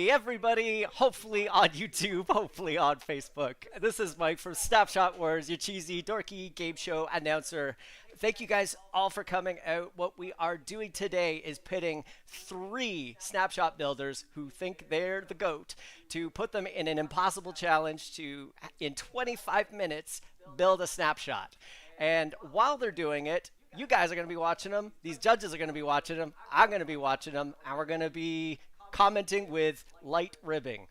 Hey everybody, hopefully on YouTube, hopefully on Facebook. This is Mike from Snapshot Wars, your cheesy, dorky game show announcer. Thank you guys all for coming out. What we are doing today is pitting 3 Snapshot builders who think they're the GOAT to put them in an impossible challenge to, in 25 minutes, build a snapshot. And while they're doing it, you guys are going to be watching them. These judges are going to be watching them. I'm going to be watching them. And we're going to be commenting with light ribbing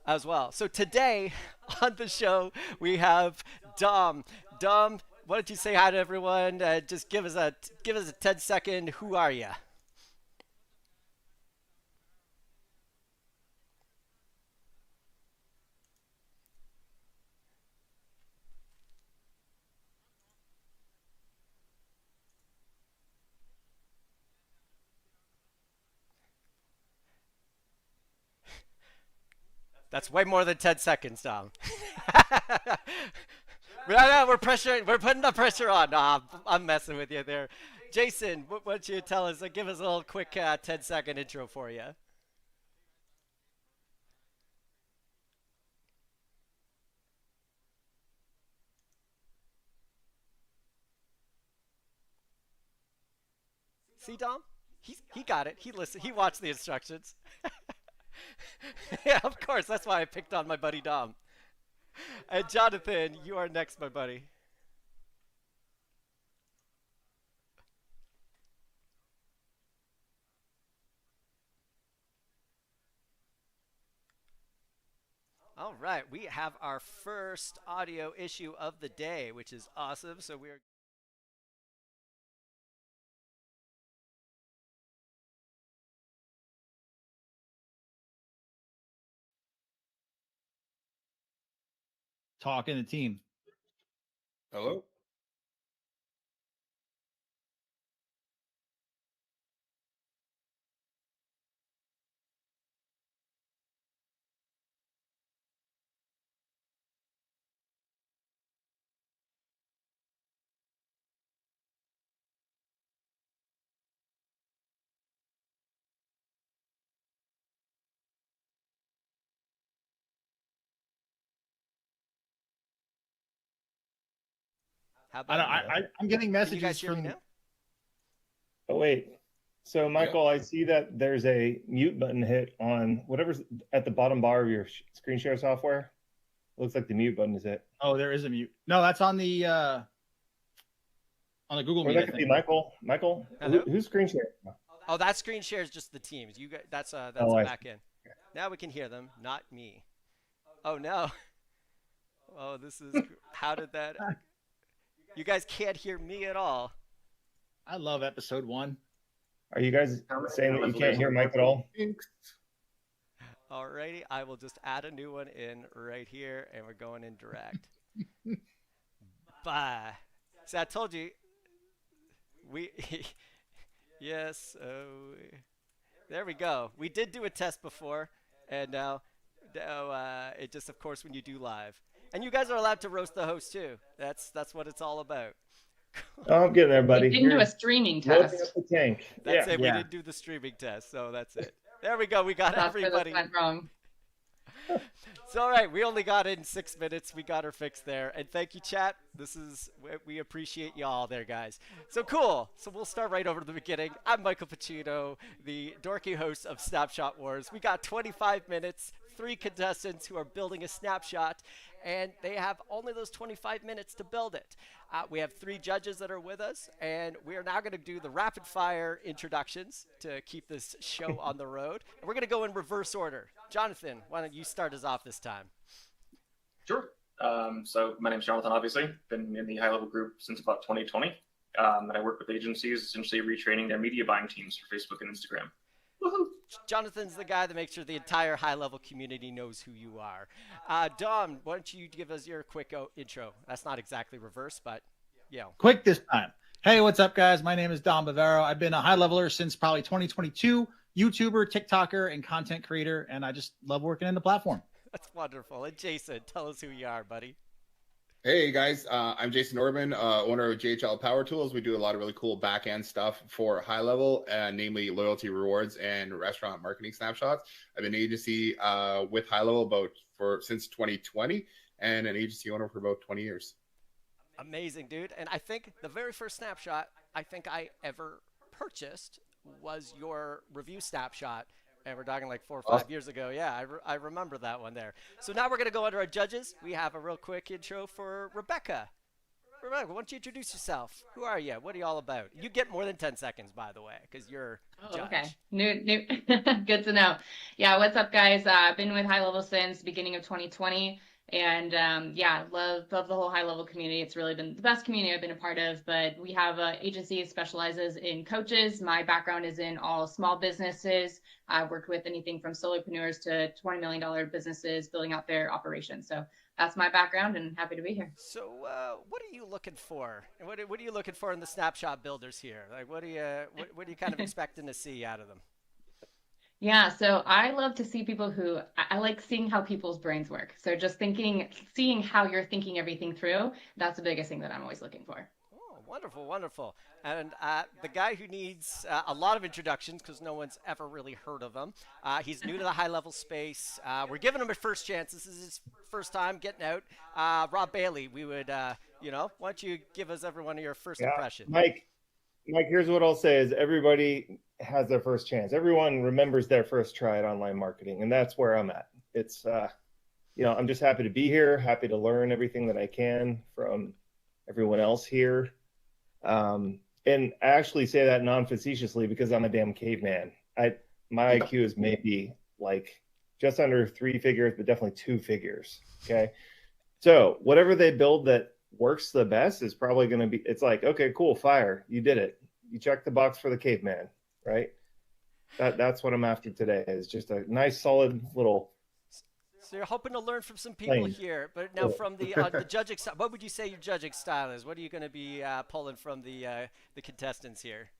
as well. So today on the show we have Dom. Dom, why don't you say hi to everyone? Just give us a 10-second. Who are you? That's way more than 10 seconds, Dom. No, we're pressuring. We're putting the pressure on. No, I'm messing with you there. Jason, what don't you tell us? Give us a little quick 10-second intro for you. See, Dom? He got it. He listened. He watched the instructions. Yeah, of course. That's why I picked on my buddy Dom. And Jonathan, you are next, my buddy. All right, we have our first audio issue of the day, which is awesome. So we're talking the team. Hello? how about I'm getting Can messages you guys hear me from now? Oh, wait. So, Michael, I see that there's a mute button hit on whatever's at the bottom bar of your screen share software. Looks like the mute button is hit. Oh, there is a mute. No, that's on the Google Or Meet. that could be Michael. Michael, who's screen share? Oh, that screen share is just the teams. You guys, that's a back end. Now we can hear them, not me. Oh no. Oh, this is how did that? You guys can't hear me at all. I love episode 1. Are you guys saying that you can't hear Mike at all? Alrighty, I will just add a new one in right here, and we're going in direct. Bye. See, I told you. We. Yes. Oh. There we go. We did do a test before, and now it just, of course, when you do live, and you guys are allowed to roast the host too. That's what it's all about. Oh, I'm getting there, buddy. We didn't do a streaming test. Up the tank. That's yeah. it. We didn't do the streaming test, so that's it. There we go. We got That's where everybody. this went wrong. It's all right. We only got in 6 minutes. We got her fixed there. And thank you, chat. We appreciate y'all there, guys. So cool. So we'll start right over to the beginning. I'm Michael Pacitto, the dorky host of Snapshot Wars. We got 25 minutes, 3 contestants who are building a snapshot, and they have only those 25 minutes to build it. We have 3 judges that are with us, and we are now going to do the rapid fire introductions to keep this show on the road. And we're going to go in reverse order. Jonathan, why don't you start us off this time? Sure. So my name's Jonathan, obviously. Been in the high-level group since about 2020. And I work with agencies, essentially retraining their media buying teams for Facebook and Instagram. Woohoo! Jonathan's the guy that makes sure the entire high-level community knows who you are. Dom, why don't you give us your quick intro? That's not exactly reverse, but, Quick this time. Hey, what's up, guys? My name is Dom Bavaro. I've been a high leveler since probably 2022, YouTuber, TikToker, and content creator, and I just love working in the platform. That's wonderful. And Jason, tell us who you are, buddy. Hey guys, I'm Jason Orban, owner of GHL Power Tools. We do a lot of really cool back-end stuff for high level, namely loyalty rewards and restaurant marketing snapshots. I've been an agency with high level since 2020 and an agency owner for about 20 years. Amazing, dude. And I think the very first snapshot I think I ever purchased was your review snapshot. And we're talking like 4 or 5 years ago. Yeah, I remember that one there. So now we're going to go under our judges. We have a real quick intro for Rebecca. Rebecca, why don't you introduce yourself? Who are you? What are you all about? You get more than 10 seconds, by the way, because you're judge. Okay. New. Good to know. Yeah, what's up, guys? I've been with High Level since the beginning of 2020. And yeah, love the whole high level community. It's really been the best community I've been a part of. But we have an agency that specializes in coaches. My background is in all small businesses. I've worked with anything from solopreneurs to $20 million businesses building out their operations. So that's my background, and happy to be here. So what are you looking for? What are you looking for in the snapshot builders here? Like, what are you kind of expecting to see out of them? Yeah, so I love to see people who I like seeing how people's brains work. So just seeing how you're thinking everything through, that's the biggest thing that I'm always looking for. Oh, wonderful, wonderful. And the guy who needs a lot of introductions because no one's ever really heard of him. He's new to the high level space. We're giving him a first chance. This is his first time getting out. Robb Bailey, we would, why don't you give us everyone your first impression? Mike, here's what I'll say is everybody has their first chance. Everyone remembers their first try at online marketing, and that's where I'm at. It's, I'm just happy to be here, happy to learn everything that I can from everyone else here. And I actually say that non-facetiously because I'm a damn caveman. My IQ is maybe like just under 3 figures, but definitely 2 figures. Okay. So whatever they build that works the best is probably going to be, it's like, okay, cool, fire. You did it. You checked the box for the caveman, right? That's what I'm after today is just a nice, solid little. So you're hoping to learn from some people here, but now from the judging style, what would you say your judging style is? What are you going to be pulling from the contestants here?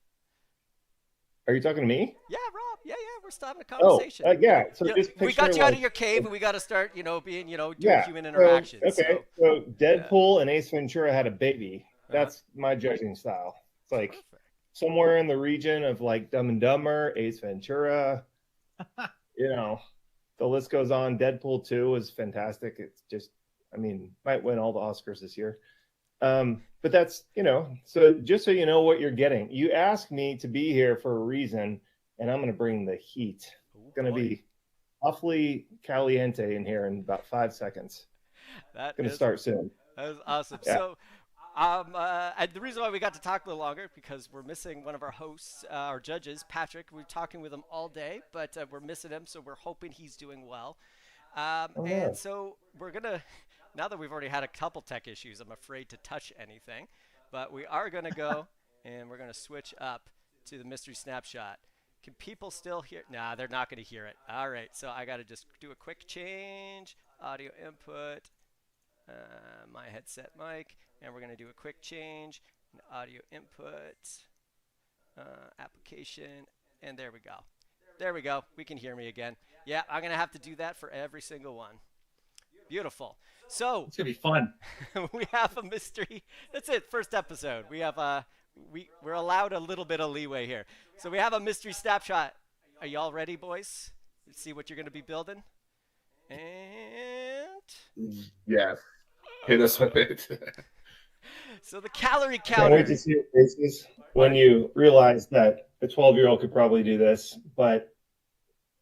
Are you talking to me? Yeah, Rob. Yeah, we're starting a conversation. Yeah. So just we got you out of your cave, and we got to start, being, doing human interaction. So Deadpool and Ace Ventura had a baby. That's my judging style. It's like somewhere in the region of like Dumb and Dumber, Ace Ventura. The list goes on. Deadpool 2 is fantastic. It's just, might win all the Oscars this year. But that's, so just so you know what you're getting. You asked me to be here for a reason, and I'm going to bring the heat. It's going to be awfully caliente in here in about 5 seconds. That's going to start soon. That was awesome. Yeah. So, and the reason why we got to talk a little longer because we're missing one of our hosts, our judges, Patrick. We're talking with him all day, but we're missing him, so we're hoping he's doing well. And so we're going to, now that we've already had a couple tech issues, I'm afraid to touch anything, but we are going to go and we're going to switch up to the mystery snapshot. Can people still hear? Nah, they're not going to hear it. All right, so I got to just do a quick change, audio input, my headset mic, and we're going to do a quick change, audio input, application, and there we go. There we go. We can hear me again. Yeah, I'm going to have to do that for every single one. Beautiful. So it's going to be fun. We have a mystery. That's it. First episode. We have we're allowed a little bit of leeway here. So we have a mystery snapshot. Are y'all ready, boys? Let's see what you're going to be building. And yes, hit us with it. So the calorie counter. Can't wait to see your faces when you realize that a 12-year-old could probably do this, but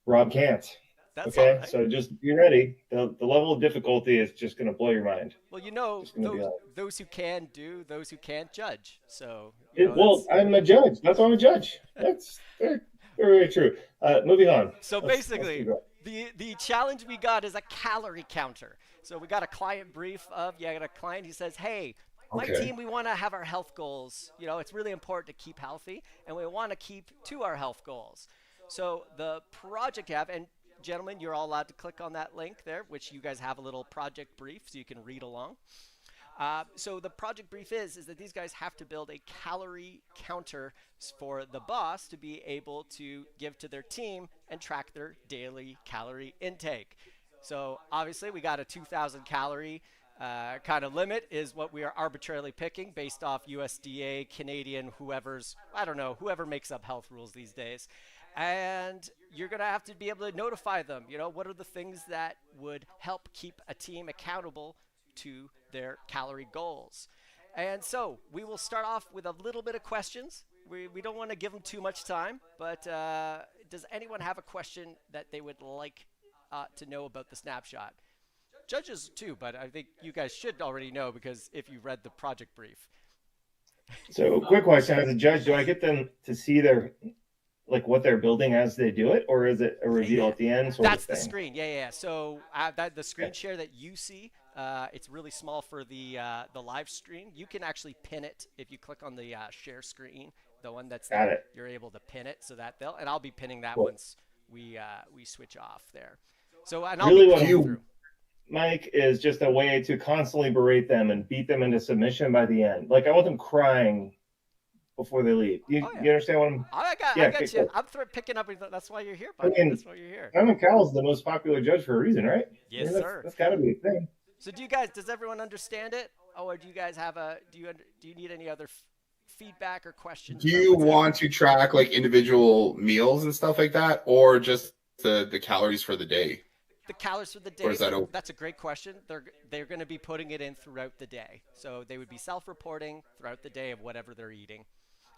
Rob can't. That's okay, right. So just be ready. The level of difficulty is just going to blow your mind. Well, those who can do, those who can't judge. So I'm a judge. That's why I'm a judge. That's very, very true. Moving on. So basically, the challenge we got is a calorie counter. So we got a client brief of got a client who says, hey, my team, we want to have our health goals. It's really important to keep healthy, and we want to keep to our health goals. So the project you have, and gentlemen, you're all allowed to click on that link there, which you guys have a little project brief so you can read along. So the project brief is that these guys have to build a calorie counter for the boss to be able to give to their team and track their daily calorie intake. So obviously we got a 2,000 calorie kind of limit is what we are arbitrarily picking based off USDA, Canadian, whoever makes up health rules these days. And you're going to have to be able to notify them. What are the things that would help keep a team accountable to their calorie goals? And so we will start off with a little bit of questions. We don't want to give them too much time, but does anyone have a question that they would like to know about the snapshot? Judges too, but I think you guys should already know because if you read the project brief. So quick question, as a judge, do I get them to see what they're building as they do it, or is it a reveal at the end? That's the screen. Yeah. So the screen share that you see, it's really small for the live stream. You can actually pin it if you click on the share screen, the one that's there. You're able to pin it so that and I'll be pinning that once we switch off there. So and I'll really be what you, through. Mike, is just a way to constantly berate them and beat them into submission by the end. Like I want them crying before they leave. You understand what I'm? I got you. Cool. I'm picking up. That's why you're here, buddy. That's why you're here. Micheal is the most popular judge for a reason, right? Yes, sir. That's got to be a thing. So does everyone understand it? Or do you guys have do you need any other feedback or questions? Do you want to track like individual meals and stuff like that, or just the calories for the day? The calories for the day. That's a great question. They're going to be putting it in throughout the day. So they would be self-reporting throughout the day of whatever they're eating.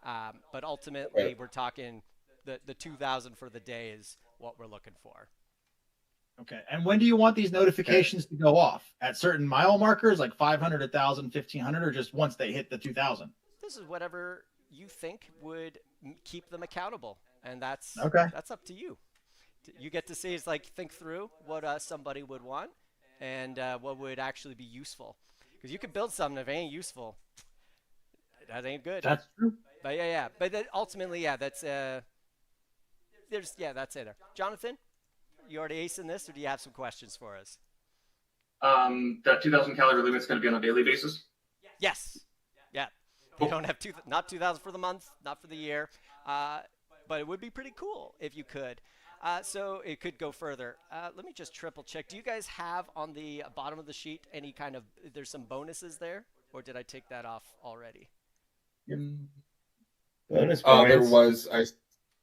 But ultimately, we're talking the 2,000 for the day is what we're looking for. Okay. And when do you want these notifications to go off? At certain mile markers, like 500, 1,000, 1,500, or just once they hit the 2,000? This is whatever you think would keep them accountable. And that's up to you. You get to see, think through what somebody would want and what would actually be useful. Because you can build something if it ain't useful. That ain't good. That's true. But yeah. But then ultimately, that's that's it. Jonathan, you already acing this, or do you have some questions for us? That 2,000 calorie limit is going to be on a daily basis? Yes. Yeah. They don't have not 2,000 for the month, not for the year. But it would be pretty cool if you could. So it could go further. Let me just triple check. Do you guys have on the bottom of the sheet any kind of, there's some bonuses there? Or did I take that off already? Bonus points. There was.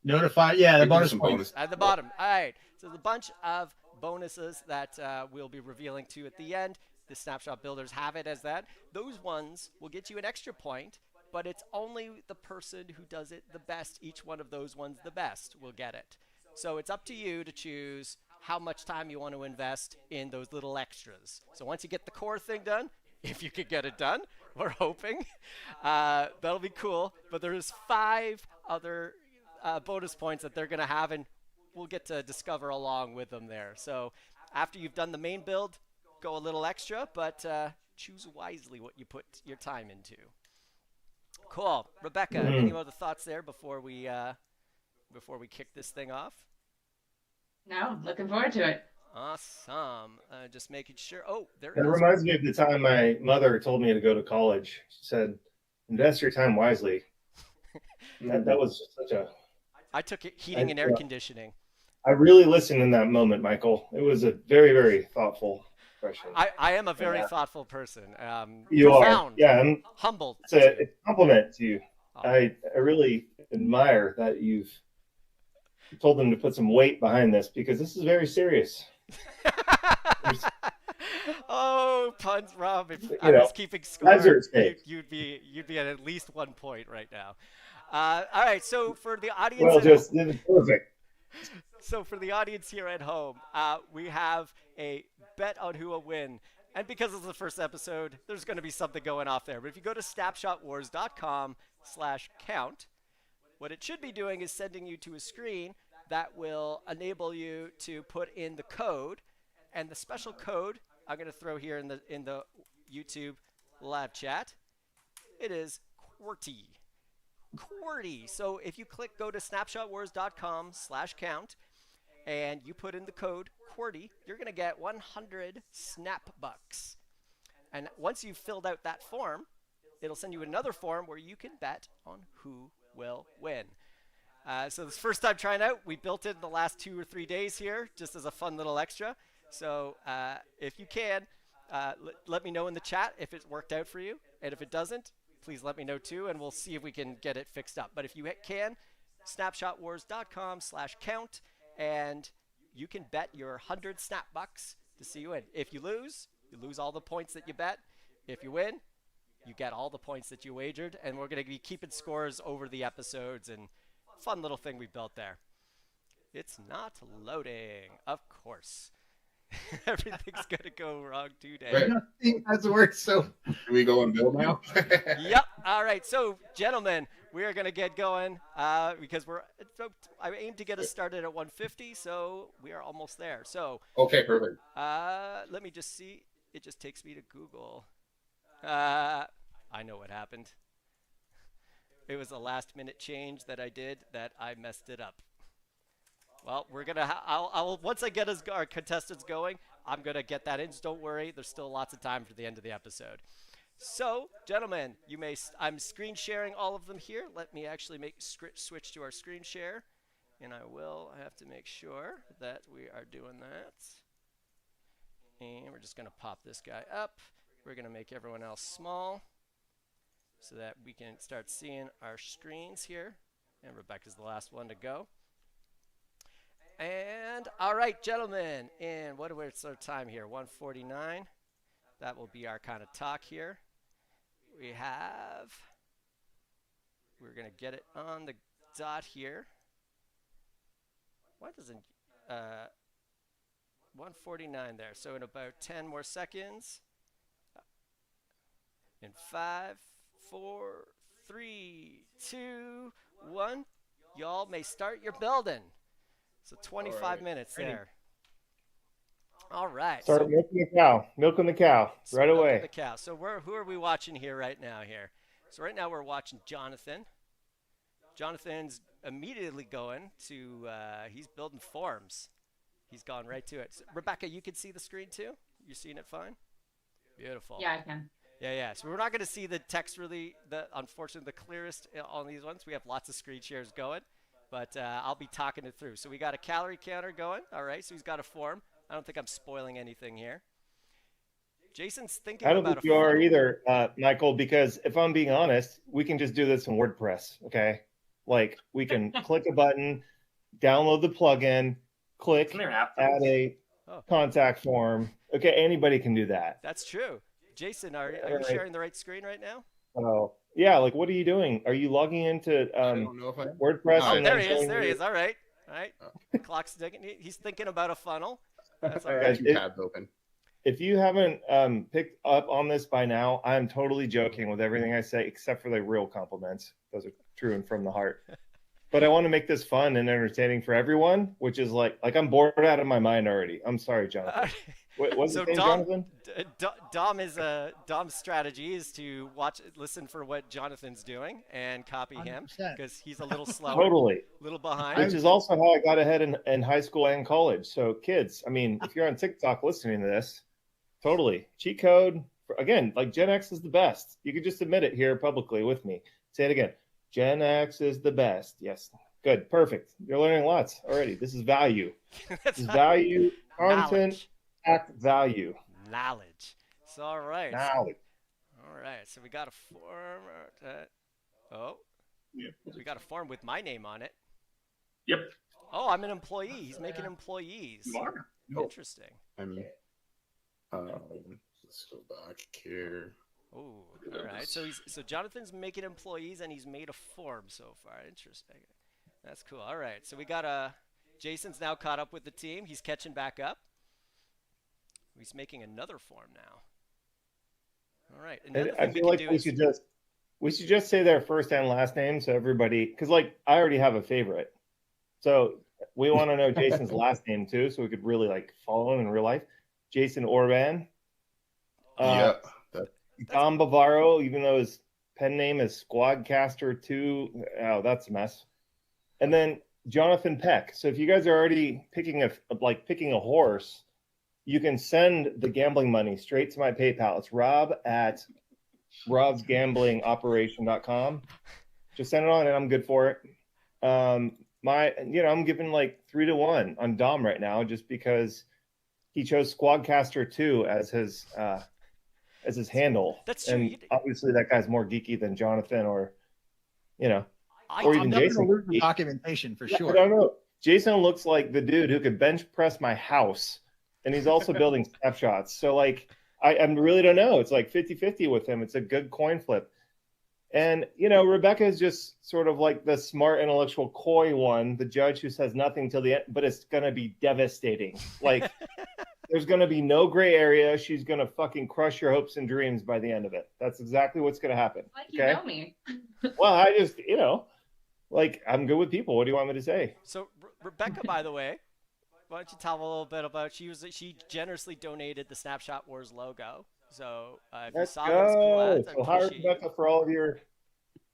Notify. Yeah, the bonus points. At the bottom. All right. So the bunch of bonuses that we'll be revealing to at the end. The Snapshot builders have it as that. Those ones will get you an extra point, but it's only the person who does it the best. Each one of those ones the best will get it. So it's up to you to choose how much time you want to invest in those little extras. So once you get the core thing done, if you could get it done, we're hoping, that'll be cool. But there's 5 other bonus points that they're going to have, and we'll get to discover along with them there. So after you've done the main build, go a little extra, but choose wisely what you put your time into. Cool. Rebecca, any other thoughts there before we kick this thing off? No, looking forward to it. Awesome. Just making sure. Oh, there it is. It reminds me of the time my mother told me to go to college. She said, invest your time wisely. that was just such a... I took it heating and air conditioning. I really listened in that moment, Michael. It was a very, very thoughtful question. I am a very thoughtful person. You profound, are. Yeah, I'm humbled. It's a compliment to you. Oh. I really admire that you've told them to put some weight behind this, because this is very serious. Oh, puns, Rob! If I was keeping score, you'd be at least 1 point right now. All right, so for the audience, perfect. So for the audience here at home, we have a bet on who will win, and because it's the first episode, there's going to be something going off there. But if you go to snapshotwars.com/count, what it should be doing is sending you to a screen that will enable you to put in the code, and the special code I'm going to throw here in the YouTube live chat. It is QWERTY. QWERTY. So if you go to snapshotwars.com/count and you put in the code QWERTY, you're going to get 100 snap bucks. And once you've filled out that form, it'll send you another form where you can bet on who will win. So this first time trying out, we built it in the last 2 or 3 days here, just as a fun little extra. So if you can, let me know in the chat if it worked out for you. And if it doesn't, please let me know too, and we'll see if we can get it fixed up. But if you can, snapshotwars.com/count, and you can bet your 100 snap bucks to see you win. If you lose all the points that you bet. If you win, you get all the points that you wagered, and we're going to be keeping scores over the episodes, and fun little thing we built there. It's not loading, of course. Everything's going to go wrong today. Right. Nothing has worked so. Do we go and build now? Yep. All right. So, gentlemen, we are going to get going because I aim to get us started at 150, so we are almost there. So, Okay, perfect. let me just see. It just takes me to Google. I know what happened. It was a last-minute change that I did that I messed it up. Well, we're gonna. I'll once I get our contestants going, I'm gonna get that in. Just don't worry. There's still lots of time for the end of the episode. So, gentlemen, you may. I'm screen sharing all of them here. Let me actually switch to our screen share, and I will have to make sure that we are doing that. And we're just gonna pop this guy up. We're gonna make everyone else small, so that we can start seeing our screens here. And Rebecca's the last one to go. And all right, gentlemen, and what's our time here? 1:49. That will be our kind of talk here. We're gonna get it on the dot here. Why doesn't 1:49 there? So in about 10 more seconds. In 5, 4, 3, 2, 1. Y'all may start your building. So 25 minutes there. All right. Start milking the cow. Milking the cow right away. The cow. So who are we watching here right now here? So right now we're watching Jonathan. Jonathan's immediately going to, he's building forms. He's gone right to it. So, Rebecca, you can see the screen too? You're seeing it fine? Beautiful. Yeah, I can. Yeah. So we're not going to see the text really, unfortunately, the clearest on these ones. We have lots of screen shares going, but I'll be talking it through. So we got a calorie counter going. All right, so he's got a form. I don't think I'm spoiling anything here. Jason's thinking about I don't think you are either, Michael, because if I'm being honest, we can just do this in WordPress, okay? Like, we can click a button, download the plugin, click, add a contact form. Okay, anybody can do that. That's true. Jason, are you sharing the right screen right now? Oh, yeah. Like, what are you doing? Are you logging into I don't know if I... WordPress? Oh, and there then he is. showing There he you- is. All right. The clock's ticking. He's thinking about a funnel. That's all All right. right. Two tabs open. If you haven't picked up on this by now, I'm totally joking with everything I say, except for the real compliments. Those are true and from the heart. But I want to make this fun and entertaining for everyone, which is like I'm bored out of my mind already. I'm sorry, Jonathan. What's So his name, Jonathan? Dom's strategy is to listen for what Jonathan's doing and copy him 100%. because he's a little slower, Totally. a little behind. Which is also how I got ahead in high school and college. So kids, I mean, if you're on TikTok listening to this, totally. Cheat code. Again, like Gen X is the best. You could just admit it here publicly with me. Say it again. Gen X is the best. Yes. Good. Perfect. You're learning lots already. This is value. This is value, content, act value. Knowledge. So, all right. Knowledge. All right. So we got a form. We got a form with my name on it. Yep. Oh, I'm an employee. He's making employees. You are. Interesting. Let's go back here. Oh, all right. So Jonathan's making employees and he's made a form so far. Interesting. That's cool. All right. So we got Jason's now caught up with the team. He's catching back up. He's making another form now. All right. I feel like we should just say their first and last name so everybody, because like I already have a favorite, so we want to know Jason's last name too, so we could really like follow him in real life. Jason Orban. Yeah. Dom Bavaro, even though his pen name is Squadcaster2. Oh, that's a mess. And then Jonathan Peck. So if you guys are already picking a horse, you can send the gambling money straight to my PayPal. It's rob@robsgamblingOperation.com. Just send it on and I'm good for it. I'm giving like 3-1 on Dom right now just because he chose Squadcaster 2 as his handle. That's true. And obviously that guy's more geeky than Jonathan or or I'm even definitely Jason. lose the documentation for sure. I don't know. Jason looks like the dude who could bench press my house, and he's also building snapshots. So like, I really don't know. It's like 50-50 with him. It's a good coin flip. And Rebecca is just sort of like the smart, intellectual, coy one, the judge who says nothing till the end, but it's gonna be devastating. Like, there's gonna be no gray area. She's gonna fucking crush your hopes and dreams by the end of it. That's exactly what's gonna happen. Like you know me. Well, I just like, I'm good with people. What do you want me to say? So Rebecca, by the way, why don't you tell a little bit about she generously donated the Snapshot Wars logo. So if Let's you saw those cool ads, I So hire appreciate Rebecca for all of your.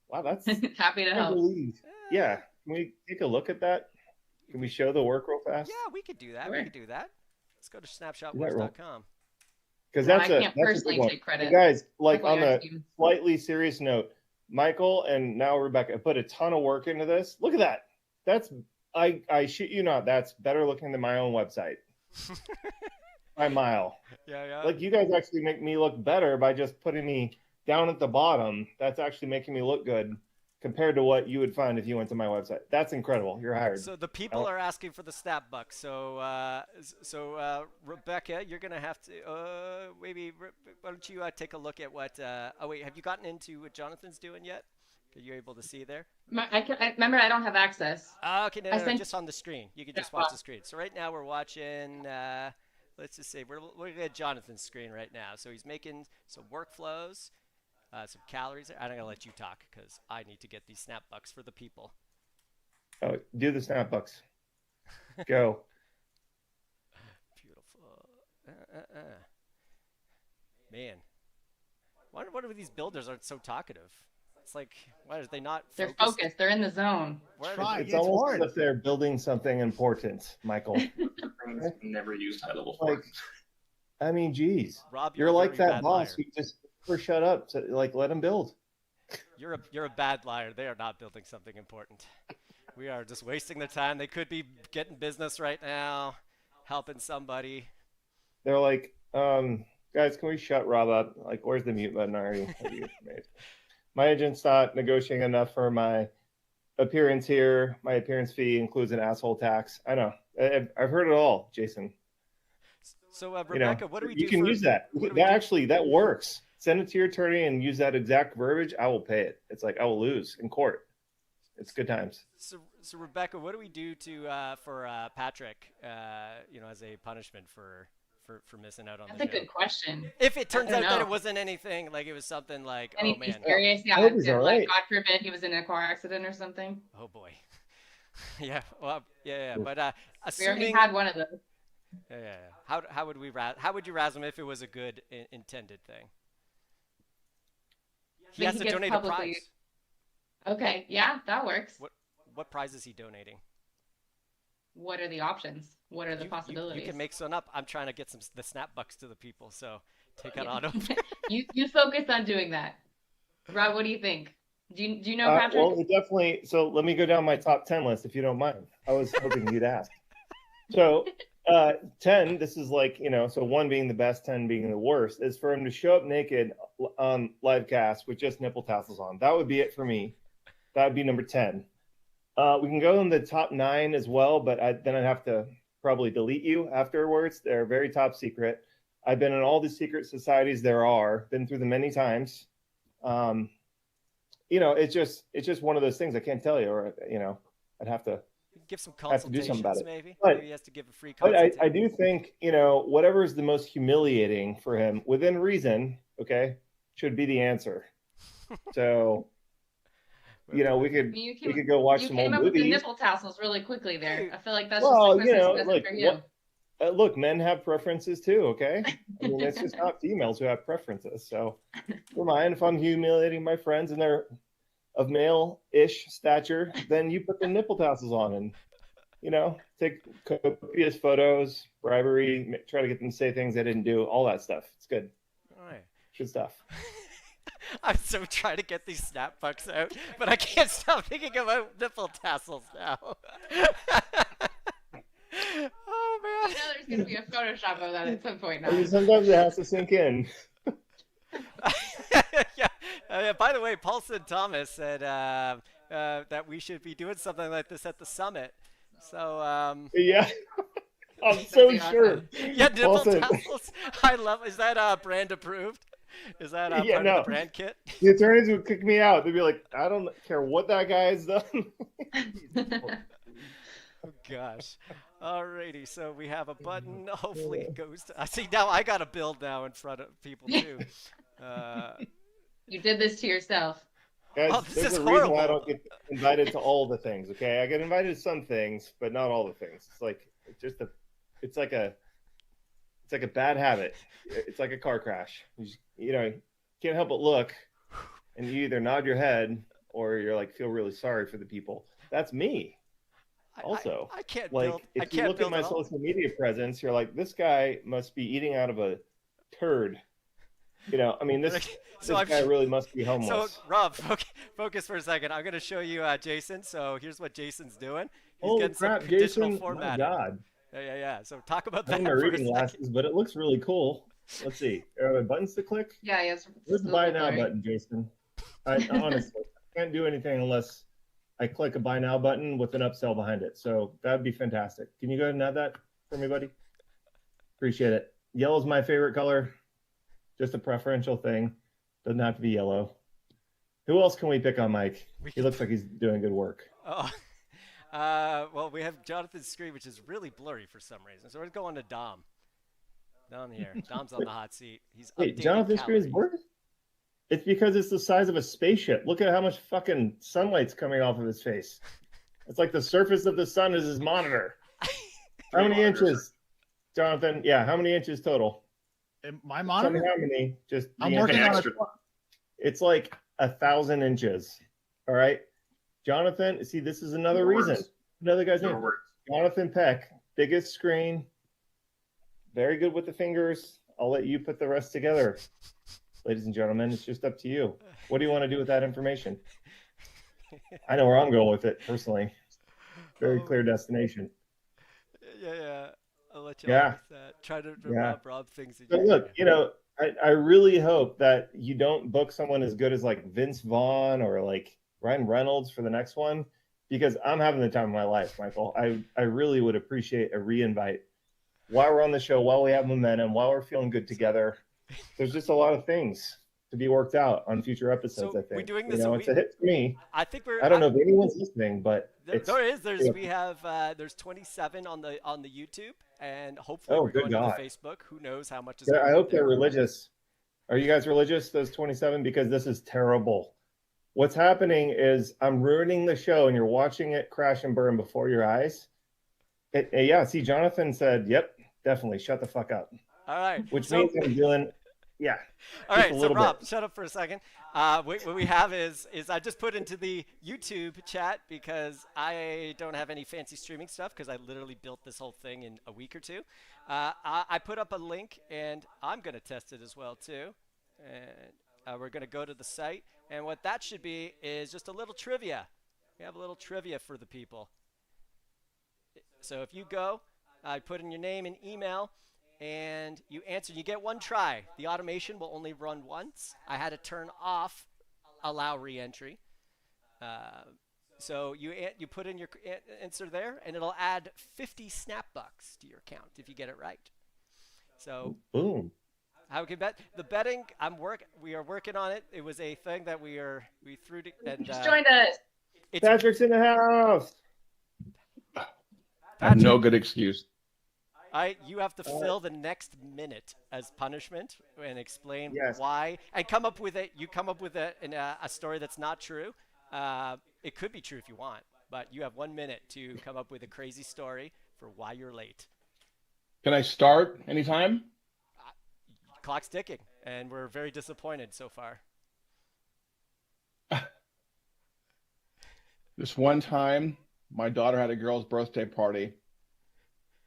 Wow, that's Happy to help. Yeah, can we take a look at that? Can we show the work real fast? Yeah, we could do that. Sure. We could do that. Let's go to snapshotwars.com. Because I that's can't a good personally one. take credit. You guys, like, Hopefully on our a team. slightly serious note, Michael and now Rebecca put a ton of work into this. Look at that. That's I shit you not. That's better looking than my own website by a mile. Yeah. Like, you guys actually make me look better by just putting me down at the bottom. That's actually making me look good compared to what you would find if you went to my website. That's incredible. You're hired. So the people are asking for the snap buck. So Rebecca, you're gonna have to maybe why don't you take a look at what? Oh wait, have you gotten into what Jonathan's doing yet? Are you able to see there? I remember I don't have access. Okay, no, just on the screen. You can just watch the screen. So right now we're watching. Let's just say we're looking at Jonathan's screen right now. So he's making some workflows, some calories. I'm gonna let you talk because I need to get these snap bucks for the people. Oh, do the snap bucks. Go. Beautiful. Man, why do these builders aren't so talkative? It's like, why are they not focused? They're focused. They're in the zone. It's almost as if they're building something important, Michael. Never used high level Like, I mean, geez, Rob, you're like that boss liar. who just never shut up. So, like, let him build. You're a bad liar. They are not building something important. We are just wasting their time. They could be getting business right now, helping somebody. They're like, guys, can we shut Rob up? Like, where's the mute button already? My agent's not negotiating enough for my appearance here. My appearance fee includes an asshole tax. I know. I've heard it all, Jason. So, Rebecca, what do we do? You can use that. That works. Send it to your attorney and use that exact verbiage. I will pay it. It's like I will lose in court. It's good times. So Rebecca, what do we do for Patrick? As a punishment for missing out on That's the a show? good question. If it turns out that it wasn't anything, like it was something like, Anything man, serious? Yeah. hope he's all Like, right. God forbid he was in a car accident or something. oh boy, yeah, well, yeah. But We already assuming, had one of those. yeah. How would you razz him if it was a good intended thing? He But has he to gets donate a publicly- prize. Okay, yeah, that works. What prize is he donating? What are the options? What are the possibilities? You can make some up. I'm trying to get the snap bucks to the people, so take that on over. you focus on doing that. Rob, what do you think? Do you know Patrick? Well, it definitely. So let me go down my top 10 list if you don't mind. I was hoping you'd ask. So 10, this is like, so 1 being the best, 10 being the worst, is for him to show up naked on live cast with just nipple tassels on. That would be it for me. That would be number 10. We can go in the top 9 as well, but then I'd have to probably delete you afterwards. They're very top secret. I've been in all the secret societies there are, been through them many times. It's just one of those things I can't tell you, or I'd have to Give some have to do consultations, something about it. maybe. But- Maybe he has to give a free But consultation. I do think, whatever is the most humiliating for him, within reason, okay, should be the answer. So, we could go watch You some came old up with the movies. nipple tassels really quickly there. I feel like that's Well, just a Christmas present for you. Look, men have preferences too, okay? I mean, it's just not females who have preferences. So, don't mind if I'm humiliating my friends and they're of male-ish stature, then you put the nipple tassels on and, take copious photos, bribery, try to get them to say things they didn't do, all that stuff. It's good. All right. Good stuff. I'm so trying to get these snap bucks out, but I can't stop thinking about nipple tassels now. Oh know there's going to be a Photoshop of that at some point now. I mean, sometimes it has to sink in. Yeah. By the way, Paulson Thomas said that we should be doing something like this at the summit. So Yeah, I'm so That'd be sure. awesome. yeah, nipple Paulson. tassels. I love. Is that brand approved? Is that Yeah, part no. of the brand kit? The attorneys would kick me out. They'd be like, I don't care what that guy has done. Oh gosh. Alrighty, so we have a button. Hopefully it goes to. I see now. I got a build now in front of people too. You did this to yourself. Guys, Oh, this there's is a reason why I horrible. don't get invited to all the things. Okay, I get invited to some things, but not all the things. It's like it's like a bad habit. It's like a car crash. You know, you can't help but look, and you either nod your head or you're like feel really sorry for the people. That's me. Also, I can't like build. I if you can't look at build my at all. social media presence, you're like, this guy must be eating out of a turd. You know, I mean, this So this I'm guy really must be So homeless. Rob, focus for a second. I'm going to show you Jason. So here's what Jason's doing. He's Holy getting crap, some conditional Jason! My formatting. God, Yeah. So talk about I that have my for a reading second. glasses, but it looks really cool. Let's see. Are there buttons to click? Yeah, yes. Where's the buy now button, Jason? I honestly can't do anything unless I click a buy now button with an upsell behind it. So that'd be fantastic. Can you go ahead and add that for me, buddy? Appreciate it. Yellow's my favorite color. Just a preferential thing. Doesn't have to be yellow. Who else can we pick on, Mike? He looks like he's doing good work. Oh. Well, we have Jonathan's screen, which is really blurry for some reason. So we're going to Dom. Dom here. Dom's on the hot seat. He's Wait, updating Jonathan's screen is calories. blurred? It's because it's the size of a spaceship. Look at how much fucking sunlight's coming off of his face. It's like the surface of the sun is his monitor. How many inches, Jonathan? Yeah, how many inches total? And my Tell me monitor. how many. Just I'm the working inches. on it. It's like 1,000 inches. All right, Jonathan. See, this is another Your reason. words. Another guy's Your name. words. Jonathan Peck, biggest screen. Very good with the fingers. I'll let you put the rest together. Ladies and gentlemen, it's just up to you. What do you want to do with that information? I know where I'm going with it personally. Very clear destination. Yeah. I'll let you Yeah. off with that. Try to Yeah. rob things. that But you- look, you know, I really hope that you don't book someone as good as like Vince Vaughn or like Ryan Reynolds for the next one, because I'm having the time of my life, Michael. I really would appreciate a re-invite while we're on the show, while we have momentum, while we're feeling good together. There's just a lot of things to be worked out on future episodes. So I think we're doing you this know, a it's a hit for me. I think we're. I don't know if anyone's listening, but There's yeah. we have there's 27 on the YouTube, and hopefully Oh, we're going good God. to the Facebook. Who knows how much is Yeah, going I hope there. they're religious. Are you guys religious, those 27? Because this is terrible. What's happening is I'm ruining the show and you're watching it crash and burn before your eyes. Yeah, see, Jonathan said, yep, definitely, shut the fuck up. All right. Which so, means I'm doing, yeah. all just right. a So little Rob, bit. shut up for a second. What we have is I just put into the YouTube chat because I don't have any fancy streaming stuff because I literally built this whole thing in a week or two. I put up a link and I'm gonna test it as well too. And we're gonna go to the site, and what that should be is just a little trivia. We have a little trivia for the people. So if you go, I put in your name and email, and you answer. You get one try. The automation will only run once. I had to turn off allow reentry. So you put in your answer there, and it'll add 50 snap bucks to your account if you get it right. So Boom. how we can bet the betting? We are working on it. It was a thing that we threw to, and Just joined us. it's Patrick's in the house. I have Patrick. no good excuse. You have to fill the next minute as punishment and explain Yes. why, and come up with a story that's not true. It could be true if you want, but you have 1 minute to come up with a crazy story for why you're late. Can I start anytime? Clock's ticking, and we're very disappointed so far. This one time, my daughter had a girl's birthday party,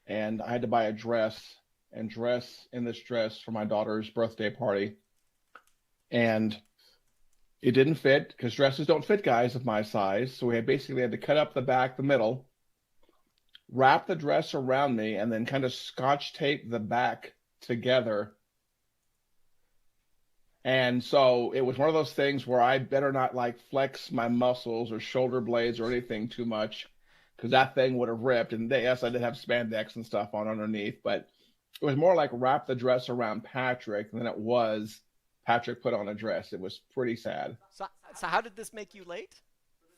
and I had to buy a dress and dress in this dress for my daughter's birthday party. And it didn't fit because dresses don't fit guys of my size. So we basically had to cut up the back, the middle, wrap the dress around me, and then kind of scotch tape the back together. And so it was one of those things where I better not like flex my muscles or shoulder blades or anything too much, because that thing would have ripped. And yes, I did have spandex and stuff on underneath, but it was more like wrap the dress around Patrick than it was Patrick put on a dress. It was pretty sad. So how did this make you late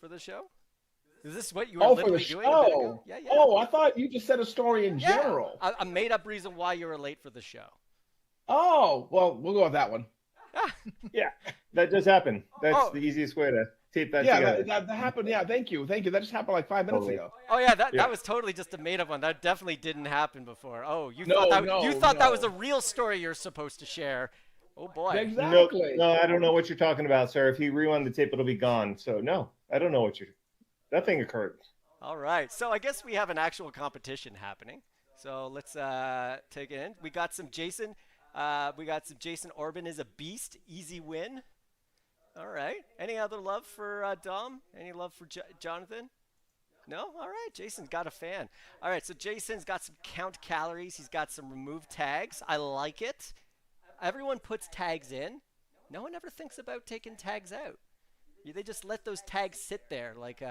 for the show? Is this what you were Oh, for the literally doing a bit ago? show. Yeah. Oh, I thought you just said a story in Yeah. general. A made-up reason why you were late for the show. Oh, well, we'll go with that one. Yeah, that does happen. That's the easiest way to tape that together. That happened. Yeah, thank you. That just happened like 5 minutes ago. Oh yeah, that was totally just a made-up one. That definitely didn't happen before. Oh, you No, thought that no. was a real story you're supposed to share. Oh boy. Exactly. No, I don't know what you're talking about, sir. If you rewind the tape, it'll be gone. So no, I don't know nothing occurred. All right, so I guess we have an actual competition happening. So let's take it in. We got some Jason. Jason Orban is a beast. Easy win. All right. Any other love for Dom? Any love for Jonathan? No? All right. Jason's got a fan. All right. So Jason's got some count calories. He's got some remove tags. I like it. Everyone puts tags in. No one ever thinks about taking tags out. They just let those tags sit there, like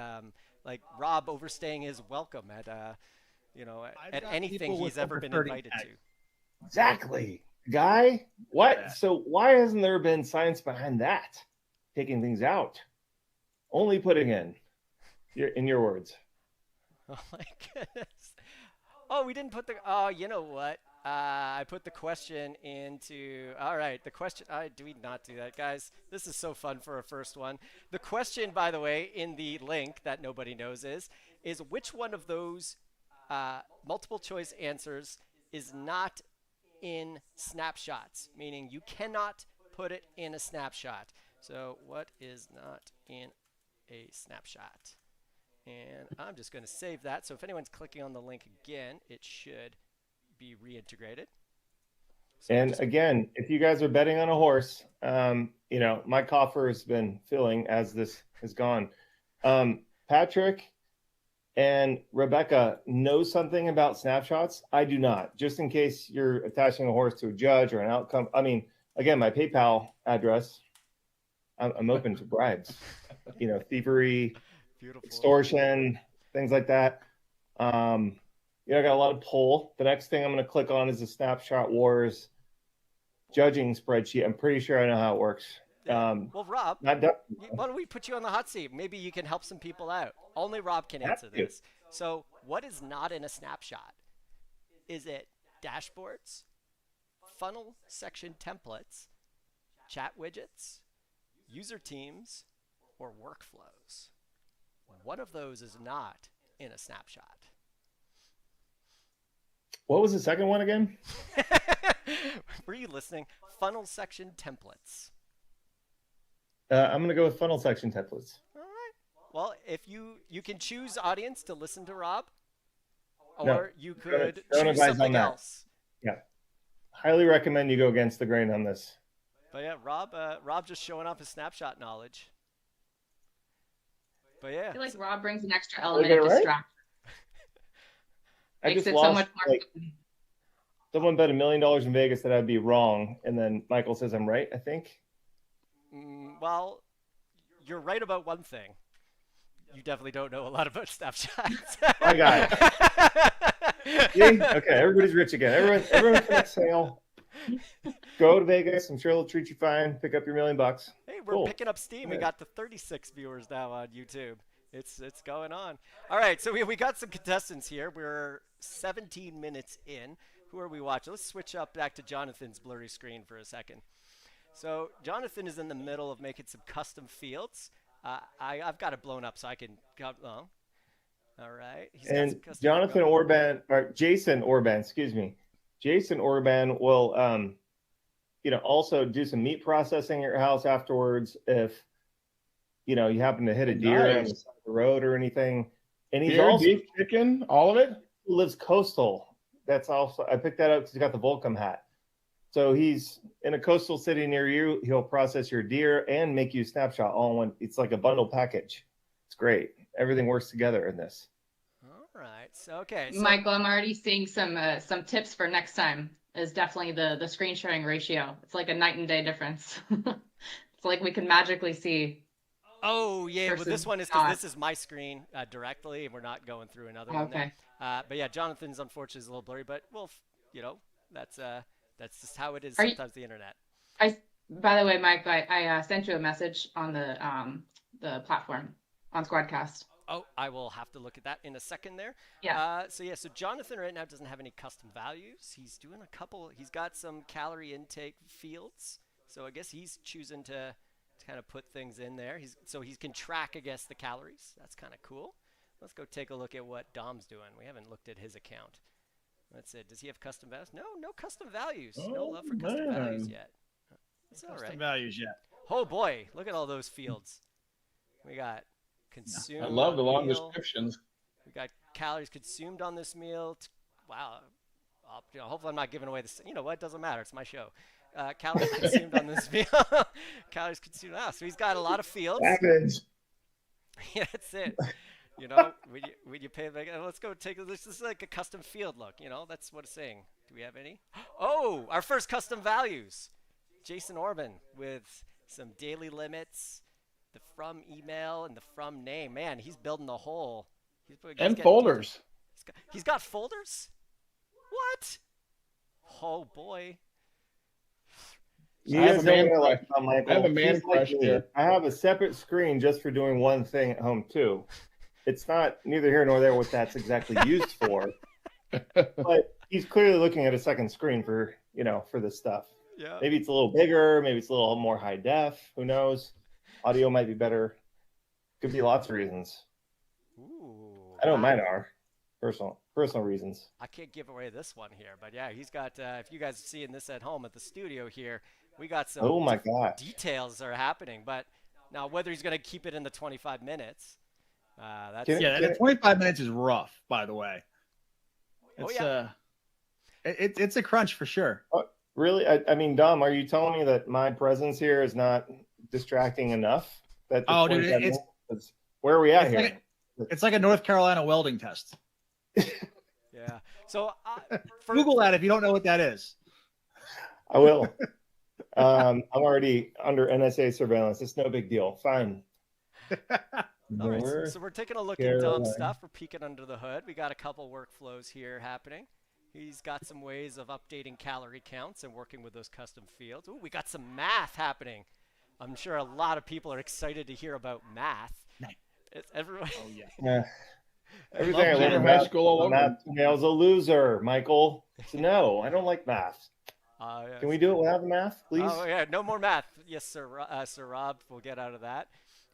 Rob overstaying his welcome at at anything he's ever been invited to. Exactly. Guy, what? Yeah. So why hasn't there been science behind that? Taking things out, only putting in your words. Oh my goodness. Oh, we didn't put the. Oh, you know what? I put the question into. All right, the question. Do we not do that, guys? This is so fun for a first one. The question, by the way, in the link that nobody knows is which one of those multiple choice answers is not in snapshots, meaning you cannot put it in a snapshot. So what is not in a snapshot? And I'm just going to save that. So if anyone's clicking on the link again, it should be reintegrated. So And again, if you guys are betting on a horse, my coffer has been filling as this has gone. Patrick and Rebecca know something about snapshots. I do not. Just in case you're attaching a horse to a judge or an outcome. I mean, again, my PayPal address, I'm open to bribes, thievery, beautiful. extortion, things like that. I got a lot of pull. The next thing I'm going to click on is the Snapshot Wars judging spreadsheet. I'm pretty sure I know how it works. Well, Rob, why don't we put you on the hot seat? Maybe you can help some people out. Only Rob can answer this. So what is not in a snapshot? Is it dashboards, funnel section templates, chat widgets, user teams, or workflows? One of those is not in a snapshot. What was the second one again? Were you listening? Funnel section templates. I'm going to go with funnel section templates. All right. Well, if you can choose audience to listen to Rob, or No, you could don't choose advise something on that. else. Yeah. Highly recommend you go against the grain on this. But yeah, Rob just showing off his snapshot knowledge. But yeah. I feel like Rob brings an extra element of right? distraction. I Makes just it lost, so much more someone bet $1 million in Vegas that I'd be wrong, and then Michael says I'm right, I think. Well, you're right about one thing. You definitely don't know a lot about snapshots. I got it. See? Okay, everybody's rich again. Everyone can sail. Go to Vegas. I'm sure they'll treat you fine. Pick up your $1 million. Hey, we're Cool. picking up steam. We Yeah. got the 36 viewers now on YouTube. It's going on. All right, so we got some contestants here. We're 17 minutes in. Who are we watching? Let's switch up back to Jonathan's blurry screen for a second. So Jonathan is in the middle of making some custom fields. I've got it blown up so I can go. Oh. All right. He's got some And custom Jason Orban, excuse me. Jason Orban will, also do some meat processing at your house afterwards if, you happen to hit a deer on the side of the road or anything. And he's Beer, also beef, chicken, all of it. lives coastal. That's also, I picked that up because he's got the Volcom hat. So he's in a coastal city near you. He'll process your deer and make you a snapshot all in one. It's like a bundle package. It's great. Everything works together in this. right. So okay. So, Michael, I'm already seeing some tips for next time. Is definitely the screen sharing ratio. It's like a night and day difference. It's like we can magically see. oh yeah. Well, this Versus one is because not. this is my screen directly, and we're not going through another one there. Okay. But yeah, Jonathan's unfortunately is a little blurry, but well, you know, that's just how it is Are you- sometimes the internet. By the way, Mike, I sent you a message on the platform on Squadcast. Oh, I will have to look at that in a second there. Yeah. So Jonathan right now doesn't have any custom values. He's doing a couple. He's got some calorie intake fields. So I guess he's choosing to kind of put things in there. So he can track, I guess, the calories. That's kind of cool. Let's go take a look at what Dom's doing. We haven't looked at his account. That's it. Does he have custom values? No custom values. No love for custom values yet. It's all Custom right. values yet. Oh boy, look at all those fields. We got consumed. I love the long meal. descriptions. We got calories consumed on this meal. Wow. Hopefully I'm not giving away this. You know what? Doesn't matter. It's my show. Calories consumed on this meal. Calories consumed. So he's got a lot of fields. Savage. Yeah, that's it. You know, when you pay, let's go take this. This is like a custom field look. You know, that's what it's saying. Do we have any? Oh, our first custom values. Jason Orban with some daily limits, the from email and the from name. Man, he's building the whole. And folders. He's got folders? What? Oh, boy. You I have guys a man know what I crush. like about Michael? I have a man He's like crush me. here. I have a separate screen just for doing one thing at home, too. It's not neither here nor there what that's exactly used for. But he's clearly looking at a second screen for this stuff. Yeah. Maybe it's a little bigger. Maybe it's a little more high def. Who knows? Audio might be better. Could be lots of reasons. Ooh. I know mine are personal reasons. I can't give away this one here, but yeah, he's got. If you guys are seeing this at home at the studio here, we got some. Oh my god! Details are happening, but now whether he's going to keep it in the 25 minutes, that's The 25 minutes is rough. By the way, it's it's a crunch for sure. Really? I mean, Dom, are you telling me that my presence here is not distracting enough? That Dude, where are we at here? It's like a North Carolina welding test. Yeah. So Google that if you don't know what that is. I will. I'm already under NSA surveillance. It's no big deal. Fine. All right. So we're taking a look at Dom's stuff. We're peeking under the hood. We got a couple workflows here happening. He's got some ways of updating calorie counts and working with those custom fields. Ooh, we got some math happening. I'm sure a lot of people are excited to hear about math. It's everyone. Oh yeah. Everything I learned in high school all over. math was a loser, Michael. So no, I don't like math. Yeah. Can we do it without the math, please? Oh yeah, no more math. Yes, sir. Sir Rob, we'll get out of that.